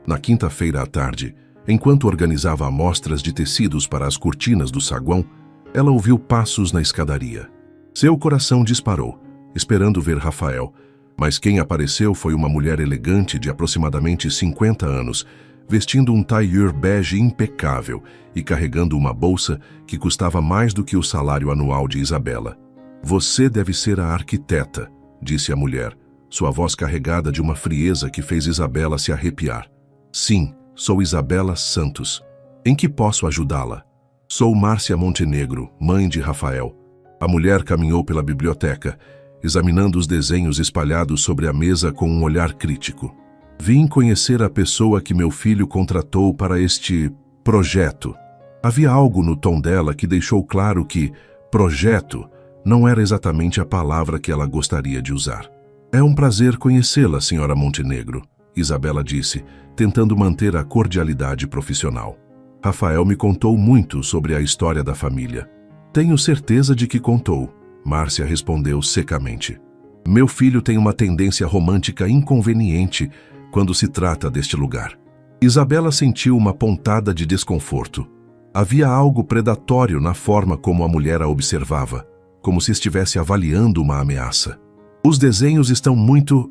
Na quinta-feira à tarde, enquanto organizava amostras de tecidos para as cortinas do saguão, ela ouviu passos na escadaria. Seu coração disparou, esperando ver Rafael, mas quem apareceu foi uma mulher elegante de aproximadamente 50 anos, vestindo um tailleur bege impecável e carregando uma bolsa que custava mais do que o salário anual de Isabela. "Você deve ser a arquiteta", disse a mulher, sua voz carregada de uma frieza que fez Isabela se arrepiar. "Sim, sou Isabela Santos. Em que posso ajudá-la?" "Sou Márcia Montenegro, mãe de Rafael." A mulher caminhou pela biblioteca, examinando os desenhos espalhados sobre a mesa com um olhar crítico. "Vim conhecer a pessoa que meu filho contratou para este projeto." Havia algo no tom dela que deixou claro que projeto não era exatamente a palavra que ela gostaria de usar. "É um prazer conhecê-la, senhora Montenegro", Isabela disse, tentando manter a cordialidade profissional. "Rafael me contou muito sobre a história da família." "Tenho certeza de que contou", Márcia respondeu secamente. "Meu filho tem uma tendência romântica inconveniente quando se trata deste lugar." Isabela sentiu uma pontada de desconforto. Havia algo predatório na forma como a mulher a observava, como se estivesse avaliando uma ameaça. "Os desenhos estão muito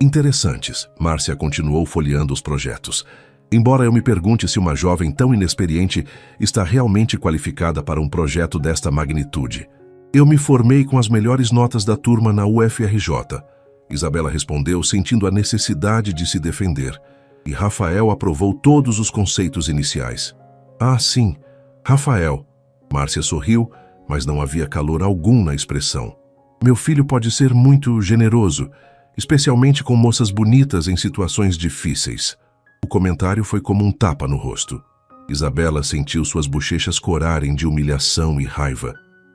interessantes", Márcia continuou folheando os projetos. "Embora eu me pergunte se uma jovem tão inexperiente está realmente qualificada para um projeto desta magnitude. Eu me formei com as melhores notas da turma na UFRJ", Isabela respondeu, sentindo a necessidade de se defender. "E Rafael aprovou todos os conceitos iniciais." "Ah, sim, Rafael." Márcia sorriu, mas não havia calor algum na expressão. "Meu filho pode ser muito generoso, especialmente com moças bonitas em situações difíceis." O comentário foi como um tapa no rosto. Isabela sentiu suas bochechas corarem de humilhação e raiva.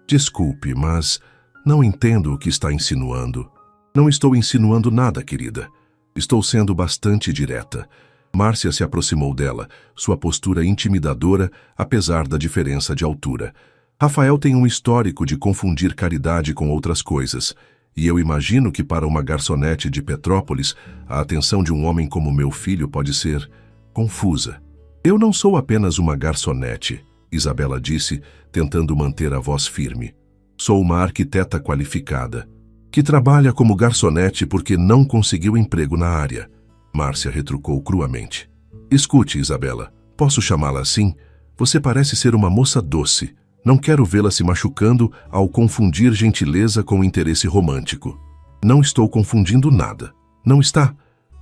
"Desculpe, mas não entendo o que está insinuando." "Não estou insinuando nada, querida. Estou sendo bastante direta." Márcia se aproximou dela, sua postura intimidadora, apesar da diferença de altura. "Rafael tem um histórico de confundir caridade com outras coisas, e eu imagino que para uma garçonete de Petrópolis, a atenção de um homem como meu filho pode ser confusa." "Eu não sou apenas uma garçonete", Isabela disse, tentando manter a voz firme. "Sou uma arquiteta qualificada." Que trabalha como garçonete porque não conseguiu emprego na área. Márcia retrucou cruamente. Escute, Isabela, posso chamá-la assim? Você parece ser uma moça doce. Não quero vê-la se machucando ao confundir gentileza com interesse romântico. Não estou confundindo nada. Não está?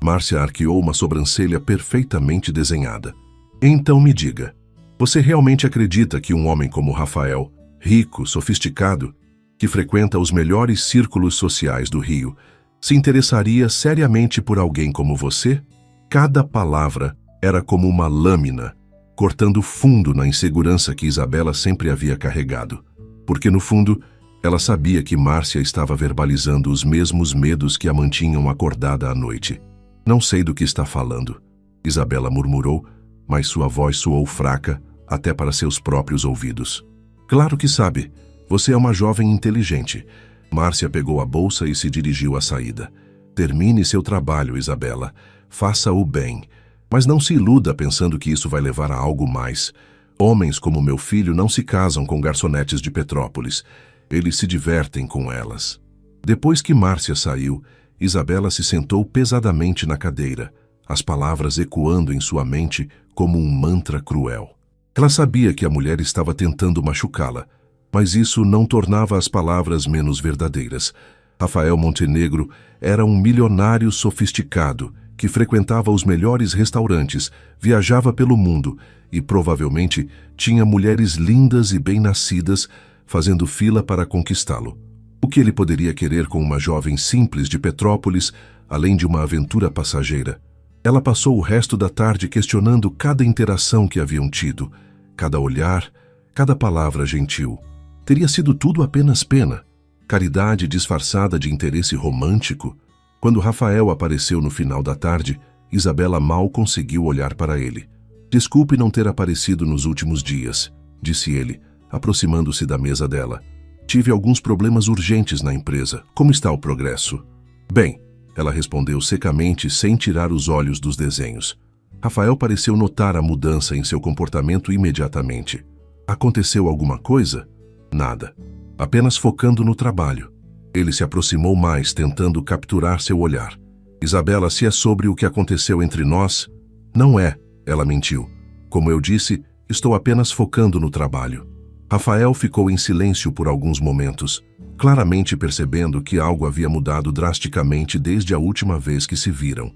Márcia arqueou uma sobrancelha perfeitamente desenhada. Então me diga, você realmente acredita que um homem como Rafael, rico, sofisticado, que frequenta os melhores círculos sociais do Rio, se interessaria seriamente por alguém como você? Cada palavra era como uma lâmina, cortando fundo na insegurança que Isabela sempre havia carregado. Porque, no fundo, ela sabia que Márcia estava verbalizando os mesmos medos que a mantinham acordada à noite. Não sei do que está falando, Isabela murmurou, mas sua voz soou fraca até para seus próprios ouvidos. Claro que sabe. Você é uma jovem inteligente. Márcia pegou a bolsa e se dirigiu à saída. Termine seu trabalho, Isabela. Faça-o bem. Mas não se iluda pensando que isso vai levar a algo mais. Homens como meu filho não se casam com garçonetes de Petrópolis. Eles se divertem com elas. Depois que Márcia saiu, Isabela se sentou pesadamente na cadeira, as palavras ecoando em sua mente como um mantra cruel. Ela sabia que a mulher estava tentando machucá-la, mas isso não tornava as palavras menos verdadeiras. Rafael Montenegro era um milionário sofisticado que frequentava os melhores restaurantes, viajava pelo mundo e provavelmente tinha mulheres lindas e bem-nascidas fazendo fila para conquistá-lo. O que ele poderia querer com uma jovem simples de Petrópolis, além de uma aventura passageira? Ela passou o resto da tarde questionando cada interação que haviam tido, cada olhar, cada palavra gentil. Teria sido tudo apenas pena, caridade disfarçada de interesse romântico? Quando Rafael apareceu no final da tarde, Isabela mal conseguiu olhar para ele. Desculpe não ter aparecido nos últimos dias, disse ele, aproximando-se da mesa dela. Tive alguns problemas urgentes na empresa. Como está o progresso? Bem, ela respondeu secamente, sem tirar os olhos dos desenhos. Rafael pareceu notar a mudança em seu comportamento imediatamente. Aconteceu alguma coisa? Nada. Apenas focando no trabalho. Ele se aproximou mais, tentando capturar seu olhar. Isabela, se é sobre o que aconteceu entre nós... Não é, ela mentiu. Como eu disse, estou apenas focando no trabalho. Rafael ficou em silêncio por alguns momentos, claramente percebendo que algo havia mudado drasticamente desde a última vez que se viram.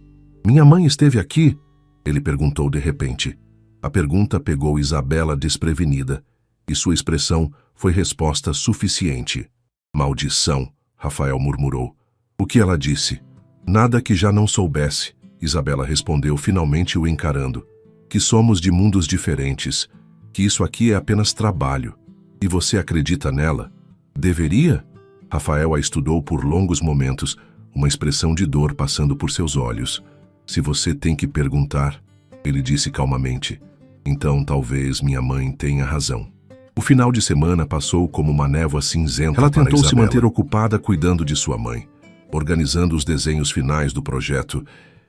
Minha mãe esteve aqui? Ele perguntou de repente. A pergunta pegou Isabela desprevenida, e sua expressão foi resposta suficiente. Maldição, Rafael murmurou. O que ela disse? Nada que já não soubesse, Isabela respondeu, finalmente o encarando. Que somos de mundos diferentes, que isso aqui é apenas trabalho. E você acredita nela? Deveria? Rafael a estudou por longos momentos, uma expressão de dor passando por seus olhos. Se você tem que perguntar, ele disse calmamente, então talvez minha mãe tenha razão. O final de semana passou como uma névoa cinzenta. Ela tentou se manter ocupada cuidando de sua mãe, organizando os desenhos finais do projeto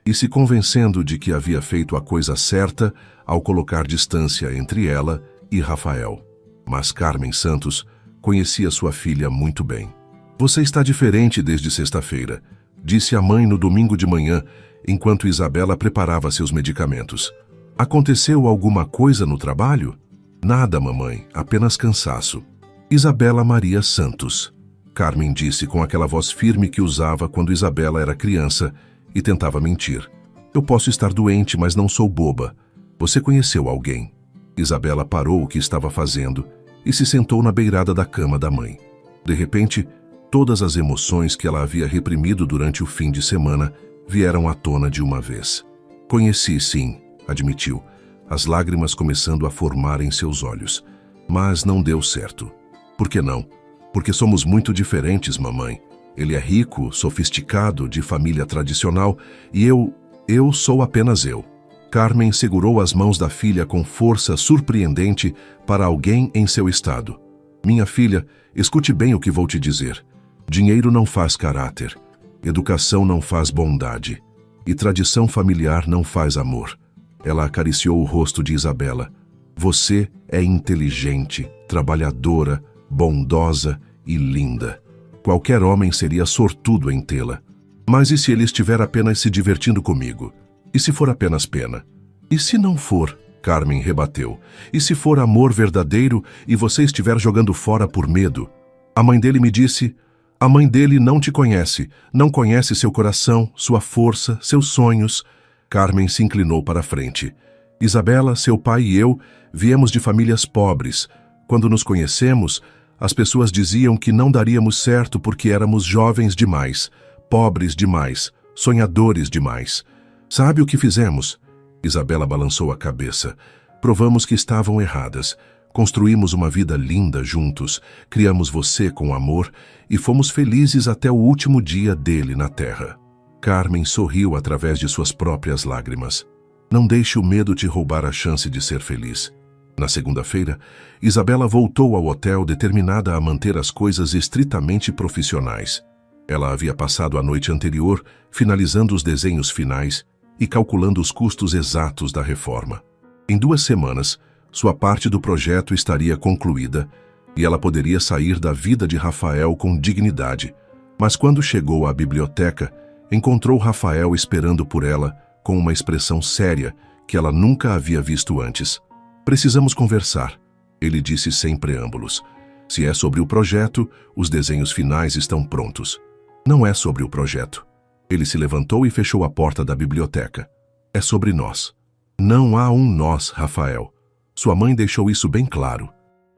e se convencendo de que havia feito a coisa certa ao colocar distância entre ela e Rafael. Mas Carmen Santos conhecia sua filha muito bem. Você está diferente desde sexta-feira, disse a mãe no domingo de manhã, enquanto Isabela preparava seus medicamentos. Aconteceu alguma coisa no trabalho? Nada, mamãe, apenas cansaço. Isabela Maria Santos, Carmen disse com aquela voz firme que usava quando Isabela era criança e tentava mentir. Eu posso estar doente, mas não sou boba. Você conheceu alguém? Isabela parou o que estava fazendo e se sentou na beirada da cama da mãe. De repente, todas as emoções que ela havia reprimido durante o fim de semana vieram à tona de uma vez. Conheci, sim, admitiu, as lágrimas começando a formar em seus olhos. Mas não deu certo. Por que não? Porque somos muito diferentes, mamãe. Ele é rico, sofisticado, de família tradicional, e eu sou apenas eu. Carmen segurou as mãos da filha com força surpreendente para alguém em seu estado. Minha filha, escute bem o que vou te dizer. Dinheiro não faz caráter, educação não faz bondade, e tradição familiar não faz amor. Ela acariciou o rosto de Isabela. Você é inteligente, trabalhadora, bondosa e linda. Qualquer homem seria sortudo em tê-la. Mas e se ele estiver apenas se divertindo comigo? E se for apenas pena? E se não for? Carmen rebateu. E se for amor verdadeiro e você estiver jogando fora por medo? A mãe dele me disse: a mãe dele não te conhece, não conhece seu coração, sua força, seus sonhos. Carmen se inclinou para a frente. Isabela, seu pai e eu viemos de famílias pobres. Quando nos conhecemos, as pessoas diziam que não daríamos certo porque éramos jovens demais, pobres demais, sonhadores demais. Sabe o que fizemos? Isabela balançou a cabeça. Provamos que estavam erradas. Construímos uma vida linda juntos, criamos você com amor e fomos felizes até o último dia dele na terra. Carmen sorriu através de suas próprias lágrimas. Não deixe o medo te roubar a chance de ser feliz. Na segunda-feira, Isabela voltou ao hotel determinada a manter as coisas estritamente profissionais. Ela havia passado a noite anterior finalizando os desenhos finais e calculando os custos exatos da reforma. Em 2 semanas, sua parte do projeto estaria concluída e ela poderia sair da vida de Rafael com dignidade. Mas quando chegou à biblioteca, encontrou Rafael esperando por ela com uma expressão séria que ela nunca havia visto antes. Precisamos conversar, ele disse sem preâmbulos. Se é sobre o projeto, os desenhos finais estão prontos. Não é sobre o projeto. Ele se levantou e fechou a porta da biblioteca. É sobre nós. Não há um nós, Rafael. Sua mãe deixou isso bem claro.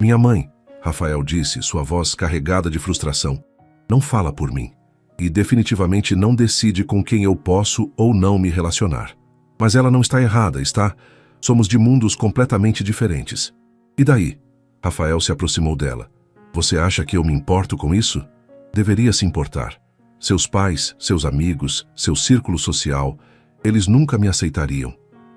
Minha mãe, Rafael disse, sua voz carregada de frustração, não fala por mim. E definitivamente não decide com quem eu posso ou não me relacionar. Mas ela não está errada, está? Somos de mundos completamente diferentes. E daí? Rafael se aproximou dela. Você acha que eu me importo com isso? Deveria se importar. Seus pais, seus amigos, seu círculo social, eles nunca me aceitariam.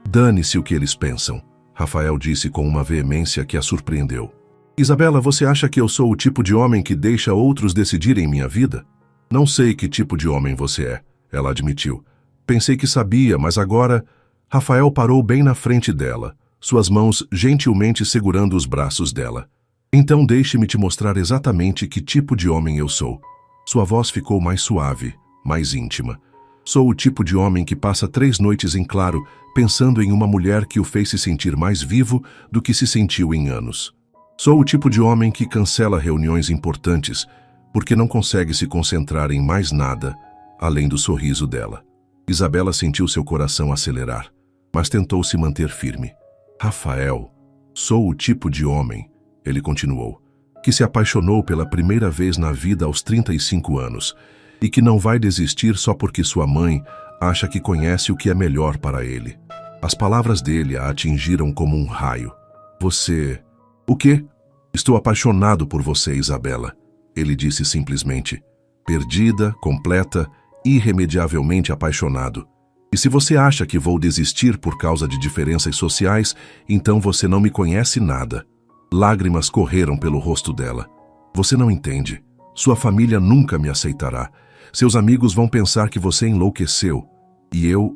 Dane-se o que eles pensam, Rafael disse com uma veemência que a surpreendeu. Isabela, você acha que eu sou o tipo de homem que deixa outros decidirem minha vida? Não sei que tipo de homem você é, ela admitiu. Pensei que sabia, mas agora... Rafael parou bem na frente dela, suas mãos gentilmente segurando os braços dela. Então deixe-me te mostrar exatamente que tipo de homem eu sou. Sua voz ficou mais suave, mais íntima. Sou o tipo de homem que passa 3 noites em claro pensando em uma mulher que o fez se sentir mais vivo do que se sentiu em anos. Sou o tipo de homem que cancela reuniões importantes porque não consegue se concentrar em mais nada além do sorriso dela. Isabela sentiu seu coração acelerar, mas tentou se manter firme. Rafael, sou o tipo de homem, ele continuou, que se apaixonou pela primeira vez na vida aos 35 anos e que não vai desistir só porque sua mãe acha que conhece o que é melhor para ele. As palavras dele a atingiram como um raio. Você... O quê? Estou apaixonado por você, Isabela, ele disse simplesmente. Perdida, completa, irremediavelmente apaixonado. E se você acha que vou desistir por causa de diferenças sociais, então você não me conhece nada. Lágrimas correram pelo rosto dela. Você não entende. Sua família nunca me aceitará. Seus amigos vão pensar que você enlouqueceu. E eu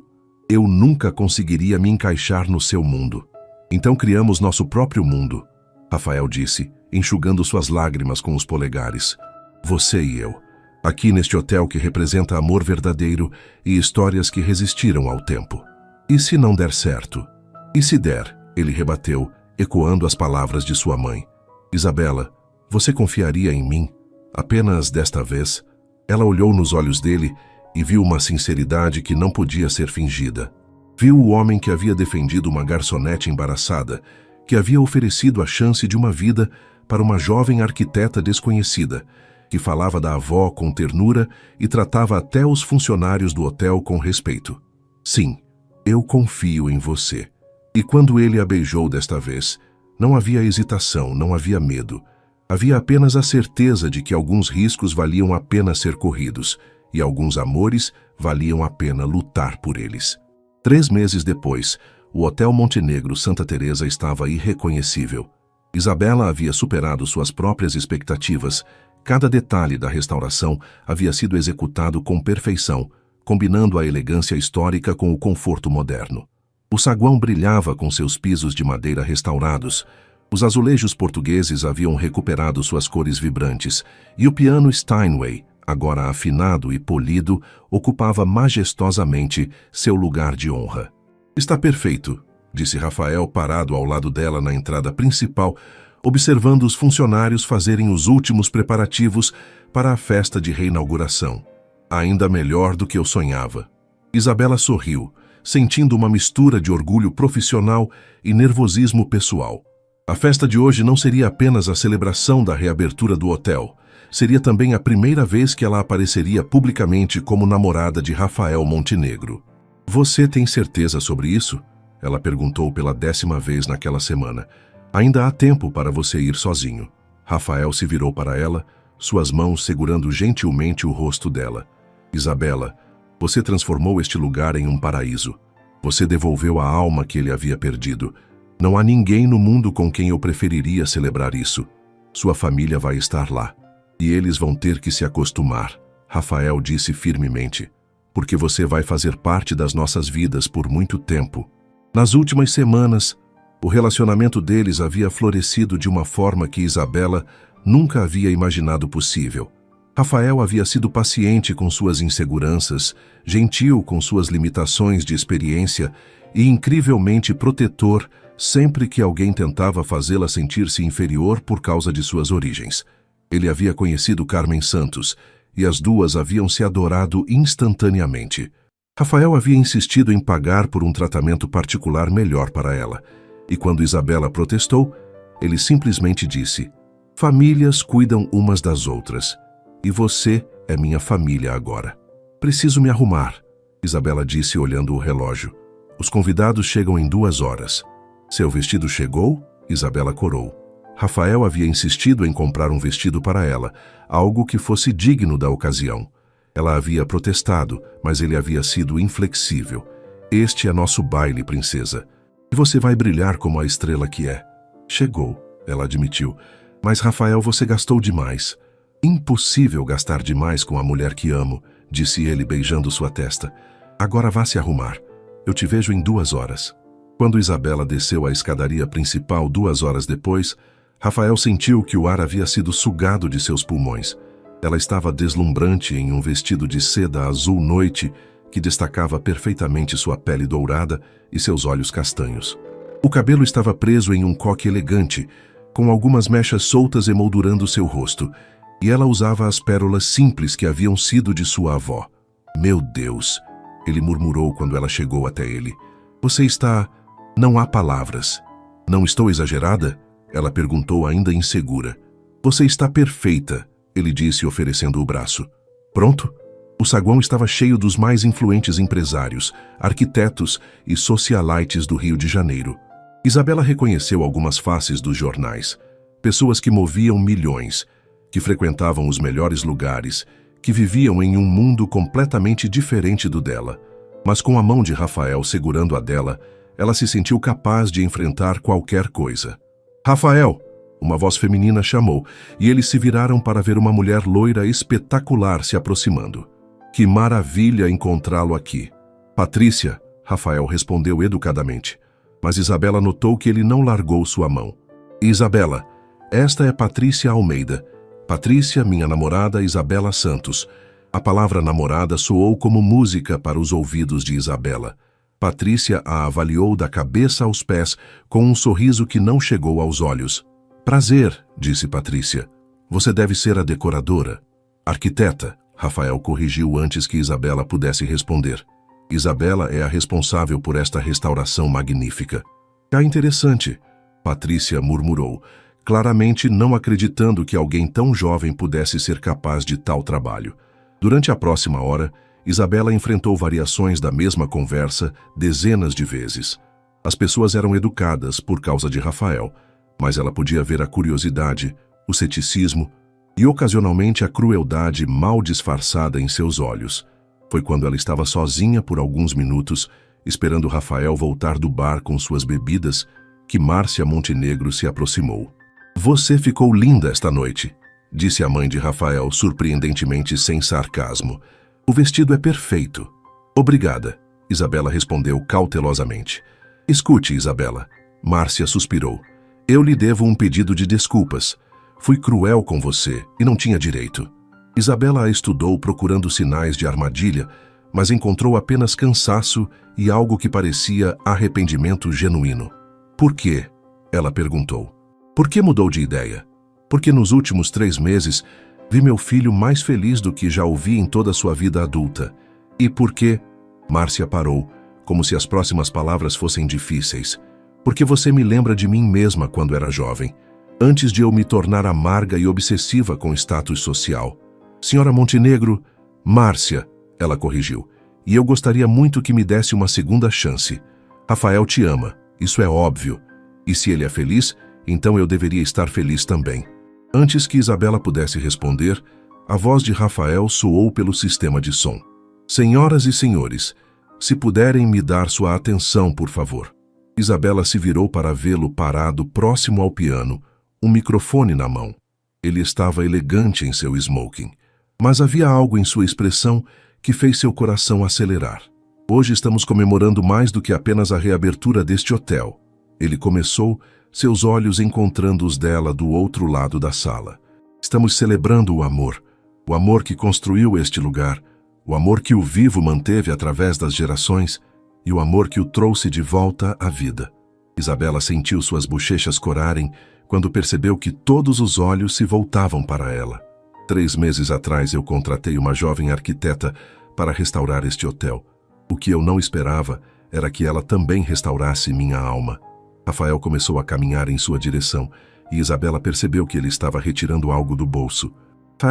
nunca conseguiria me encaixar no seu mundo. Então criamos nosso próprio mundo, Rafael disse, enxugando suas lágrimas com os polegares. Você e eu. Aqui neste hotel que representa amor verdadeiro e histórias que resistiram ao tempo. E se não der certo? E se der? Ele rebateu, ecoando as palavras de sua mãe. Isabela, você confiaria em mim? Apenas desta vez? Ela olhou nos olhos dele e viu uma sinceridade que não podia ser fingida. Viu o homem que havia defendido uma garçonete embaraçada, que havia oferecido a chance de uma vida para uma jovem arquiteta desconhecida, que falava da avó com ternura e tratava até os funcionários do hotel com respeito. Sim, eu confio em você. E quando ele a beijou desta vez, não havia hesitação, não havia medo. Havia apenas a certeza de que alguns riscos valiam a pena ser corridos e alguns amores valiam a pena lutar por eles. 3 meses depois, o Hotel Montenegro Santa Teresa estava irreconhecível. Isabela havia superado suas próprias expectativas. Cada detalhe da restauração havia sido executado com perfeição, combinando a elegância histórica com o conforto moderno. O saguão brilhava com seus pisos de madeira restaurados, Os azulejos portugueses haviam recuperado suas cores vibrantes, e o piano Steinway, agora afinado e polido, ocupava majestosamente seu lugar de honra. "Está perfeito", disse Rafael parado ao lado dela na entrada principal, observando os funcionários fazerem os últimos preparativos para a festa de reinauguração. "Ainda melhor do que eu sonhava." Isabela sorriu, sentindo uma mistura de orgulho profissional e nervosismo pessoal. A festa de hoje não seria apenas a celebração da reabertura do hotel. Seria também a primeira vez que ela apareceria publicamente como namorada de Rafael Montenegro. "Você tem certeza sobre isso?" ela perguntou pela 10ª vez naquela semana. "Ainda há tempo para você ir sozinho." Rafael se virou para ela, suas mãos segurando gentilmente o rosto dela. "Isabela, você transformou este lugar em um paraíso. Você devolveu a alma que ele havia perdido. Não há ninguém no mundo com quem eu preferiria celebrar isso. Sua família vai estar lá. E eles vão ter que se acostumar", Rafael disse firmemente, "porque você vai fazer parte das nossas vidas por muito tempo." Nas últimas semanas, o relacionamento deles havia florescido de uma forma que Isabela nunca havia imaginado possível. Rafael havia sido paciente com suas inseguranças, gentil com suas limitações de experiência e incrivelmente protetor sempre que alguém tentava fazê-la sentir-se inferior por causa de suas origens. Ele havia conhecido Carmen Santos, e as duas haviam se adorado instantaneamente. Rafael havia insistido em pagar por um tratamento particular melhor para ela, e quando Isabela protestou, ele simplesmente disse: "Famílias cuidam umas das outras, e você é minha família agora." "Preciso me arrumar", Isabela disse olhando o relógio. "Os convidados chegam em 2 horas." "Seu vestido chegou?" Isabela corou. Rafael havia insistido em comprar um vestido para ela, algo que fosse digno da ocasião. Ela havia protestado, mas ele havia sido inflexível. "Este é nosso baile, princesa. E você vai brilhar como a estrela que é." "Chegou", ela admitiu. "Mas, Rafael, você gastou demais." "Impossível gastar demais com a mulher que amo", disse ele beijando sua testa. "Agora vá se arrumar. Eu te vejo em 2 horas." Quando Isabela desceu a escadaria principal 2 horas depois, Rafael sentiu que o ar havia sido sugado de seus pulmões. Ela estava deslumbrante em um vestido de seda azul noite que destacava perfeitamente sua pele dourada e seus olhos castanhos. O cabelo estava preso em um coque elegante, com algumas mechas soltas emoldurando seu rosto, e ela usava as pérolas simples que haviam sido de sua avó. "Meu Deus!" ele murmurou quando ela chegou até ele. "Você está... Não há palavras." "Não estou exagerada?" ela perguntou ainda insegura. "Você está perfeita", ele disse oferecendo o braço. "Pronto?" O saguão estava cheio dos mais influentes empresários, arquitetos e socialites do Rio de Janeiro. Isabela reconheceu algumas faces dos jornais. Pessoas que moviam milhões, que frequentavam os melhores lugares, que viviam em um mundo completamente diferente do dela. Mas com a mão de Rafael segurando a dela, ela se sentiu capaz de enfrentar qualquer coisa. "Rafael!" uma voz feminina chamou, e eles se viraram para ver uma mulher loira espetacular se aproximando. "Que maravilha encontrá-lo aqui." "Patrícia", Rafael respondeu educadamente, mas Isabela notou que ele não largou sua mão. "Isabela, esta é Patrícia Almeida. Patrícia, minha namorada Isabela Santos." A palavra namorada soou como música para os ouvidos de Isabela. Patrícia a avaliou da cabeça aos pés com um sorriso que não chegou aos olhos. "Prazer", disse Patrícia. "Você deve ser a decoradora." "Arquiteta", Rafael corrigiu antes que Isabela pudesse responder. "Isabela é a responsável por esta restauração magnífica." "É interessante", Patrícia murmurou, claramente não acreditando que alguém tão jovem pudesse ser capaz de tal trabalho. Durante a próxima hora, Isabela enfrentou variações da mesma conversa dezenas de vezes. As pessoas eram educadas por causa de Rafael, mas ela podia ver a curiosidade, o ceticismo e ocasionalmente a crueldade mal disfarçada em seus olhos. Foi quando ela estava sozinha por alguns minutos, esperando Rafael voltar do bar com suas bebidas, que Márcia Montenegro se aproximou. "Você ficou linda esta noite", disse a mãe de Rafael, surpreendentemente sem sarcasmo. "O vestido é perfeito." "Obrigada", Isabela respondeu cautelosamente. "Escute, Isabela." Márcia suspirou. Eu lhe devo um pedido de desculpas. Fui cruel com você e não tinha direito. Isabela a estudou procurando sinais de armadilha, mas encontrou apenas cansaço e algo que parecia arrependimento genuíno. Por quê? Ela perguntou. Por que mudou de ideia? Porque nos últimos 3 meses vi meu filho mais feliz do que já o vi em toda a sua vida adulta. E por quê? Márcia parou, como se as próximas palavras fossem difíceis. Porque você me lembra de mim mesma quando era jovem, antes de eu me tornar amarga e obsessiva com status social. Senhora Montenegro, Márcia, ela corrigiu, e eu gostaria muito que me desse uma segunda chance. Rafael te ama, isso é óbvio. E se ele é feliz, então eu deveria estar feliz também. Antes que Isabela pudesse responder, a voz de Rafael soou pelo sistema de som. Senhoras e senhores, se puderem me dar sua atenção, por favor. Isabela se virou para vê-lo parado próximo ao piano, um microfone na mão. Ele estava elegante em seu smoking, mas havia algo em sua expressão que fez seu coração acelerar. Hoje estamos comemorando mais do que apenas a reabertura deste hotel. Ele começou, seus olhos encontrando os dela do outro lado da sala. Estamos celebrando o amor que construiu este lugar, o amor que o vivo manteve através das gerações e o amor que o trouxe de volta à vida. Isabela sentiu suas bochechas corarem quando percebeu que todos os olhos se voltavam para ela. 3 meses atrás eu contratei uma jovem arquiteta para restaurar este hotel. O que eu não esperava era que ela também restaurasse minha alma. Rafael começou a caminhar em sua direção e Isabela percebeu que ele estava retirando algo do bolso.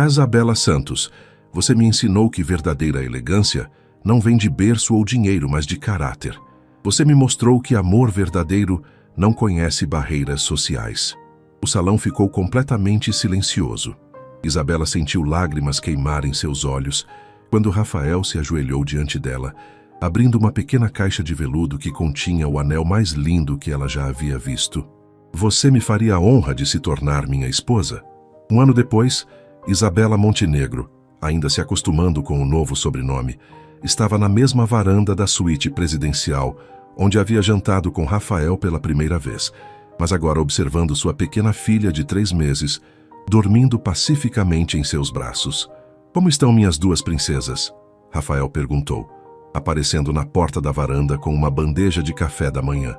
Isabela Santos, você me ensinou que verdadeira elegância não vem de berço ou dinheiro, mas de caráter. Você me mostrou que amor verdadeiro não conhece barreiras sociais. O salão ficou completamente silencioso. Isabela sentiu lágrimas queimar em seus olhos quando Rafael se ajoelhou diante dela, abrindo uma pequena caixa de veludo que continha o anel mais lindo que ela já havia visto. Você me faria a honra de se tornar minha esposa? 1 ano depois, Isabela Montenegro, ainda se acostumando com o novo sobrenome, estava na mesma varanda da suíte presidencial, onde havia jantado com Rafael pela primeira vez, mas agora observando sua pequena filha de 3 meses, dormindo pacificamente em seus braços. Como estão minhas 2 princesas? Rafael perguntou, aparecendo na porta da varanda com uma bandeja de café da manhã.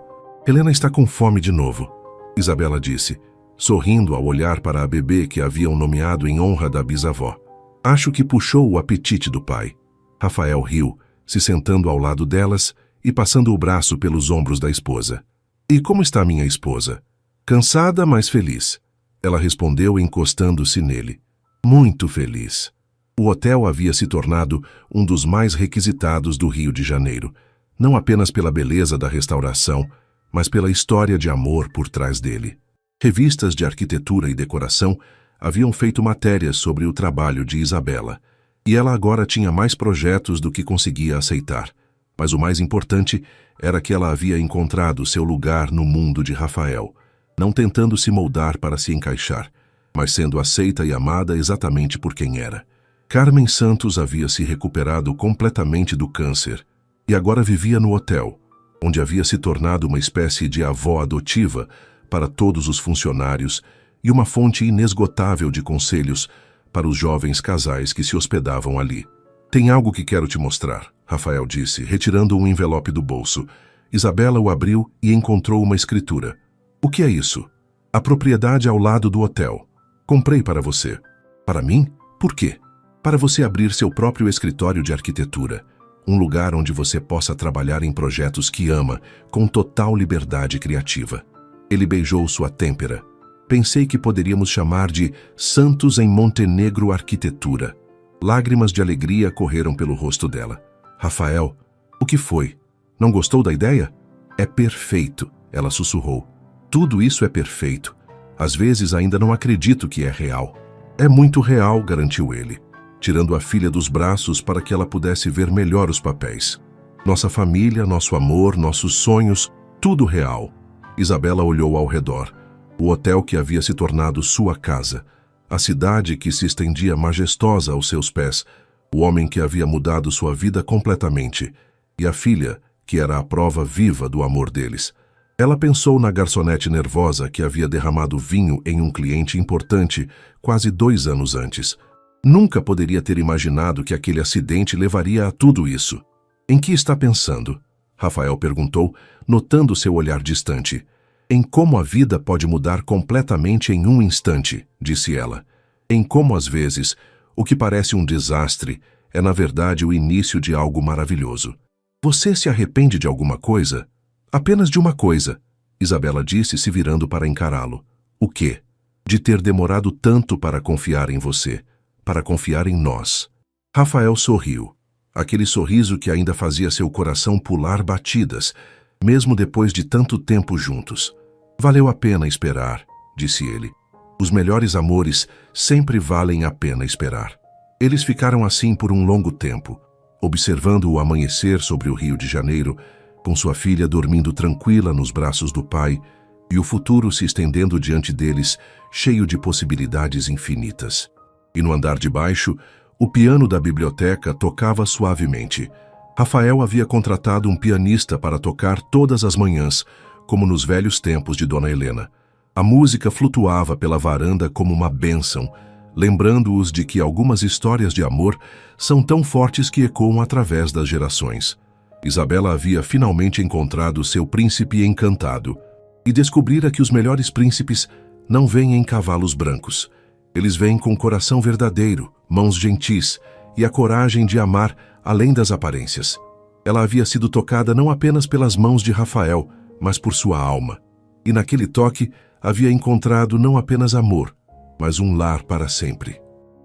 Helena está com fome de novo, Isabela disse, sorrindo ao olhar para a bebê que haviam nomeado em honra da bisavó. Acho que puxou o apetite do pai. Rafael riu, se sentando ao lado delas e passando o braço pelos ombros da esposa. E como está minha esposa? Cansada, mas feliz. Ela respondeu encostando-se nele. Muito feliz. O hotel havia se tornado um dos mais requisitados do Rio de Janeiro, não apenas pela beleza da restauração, mas pela história de amor por trás dele. Revistas de arquitetura e decoração haviam feito matérias sobre o trabalho de Isabela, e ela agora tinha mais projetos do que conseguia aceitar. Mas o mais importante era que ela havia encontrado seu lugar no mundo de Rafael, não tentando se moldar para se encaixar, mas sendo aceita e amada exatamente por quem era. Carmen Santos havia se recuperado completamente do câncer e agora vivia no hotel, onde havia se tornado uma espécie de avó adotiva para todos os funcionários e uma fonte inesgotável de conselhos para os jovens casais que se hospedavam ali. Tem algo que quero te mostrar, Rafael disse, retirando um envelope do bolso. Isabela o abriu e encontrou uma escritura. O que é isso? A propriedade ao lado do hotel. Comprei para você. Para mim? Por quê? Para você abrir seu próprio escritório de arquitetura. Um lugar onde você possa trabalhar em projetos que ama, com total liberdade criativa. Ele beijou sua têmpera. Pensei que poderíamos chamar de Santos em Montenegro Arquitetura. Lágrimas de alegria correram pelo rosto dela. Rafael, o que foi? Não gostou da ideia? É perfeito, ela sussurrou. Tudo isso é perfeito. Às vezes ainda não acredito que é real. É muito real, garantiu ele, tirando a filha dos braços para que ela pudesse ver melhor os papéis. Nossa família, nosso amor, nossos sonhos, tudo real. Isabela olhou ao redor. O hotel que havia se tornado sua casa, a cidade que se estendia majestosa aos seus pés, o homem que havia mudado sua vida completamente, e a filha, que era a prova viva do amor deles. Ela pensou na garçonete nervosa que havia derramado vinho em um cliente importante quase 2 anos antes. Nunca poderia ter imaginado que aquele acidente levaria a tudo isso. Em que está pensando? Rafael perguntou, notando seu olhar distante. Em como a vida pode mudar completamente em um instante, disse ela. Em como, às vezes, o que parece um desastre é, na verdade, o início de algo maravilhoso. Você se arrepende de alguma coisa? Apenas de uma coisa, Isabela disse, se virando para encará-lo. O quê? De ter demorado tanto para confiar em você, para confiar em nós. Rafael sorriu. Aquele sorriso que ainda fazia seu coração pular batidas, mesmo depois de tanto tempo juntos. Valeu a pena esperar, disse ele. Os melhores amores sempre valem a pena esperar. Eles ficaram assim por um longo tempo, observando o amanhecer sobre o Rio de Janeiro, com sua filha dormindo tranquila nos braços do pai e o futuro se estendendo diante deles, cheio de possibilidades infinitas. E no andar de baixo, o piano da biblioteca tocava suavemente. Rafael havia contratado um pianista para tocar todas as manhãs, como nos velhos tempos de Dona Helena. A música flutuava pela varanda como uma bênção, lembrando-os de que algumas histórias de amor são tão fortes que ecoam através das gerações. Isabela havia finalmente encontrado seu príncipe encantado e descobrira que os melhores príncipes não vêm em cavalos brancos. Eles vêm com coração verdadeiro, mãos gentis e a coragem de amar além das aparências. Ela havia sido tocada não apenas pelas mãos de Rafael, mas por sua alma. E naquele toque havia encontrado não apenas amor, mas um lar para sempre.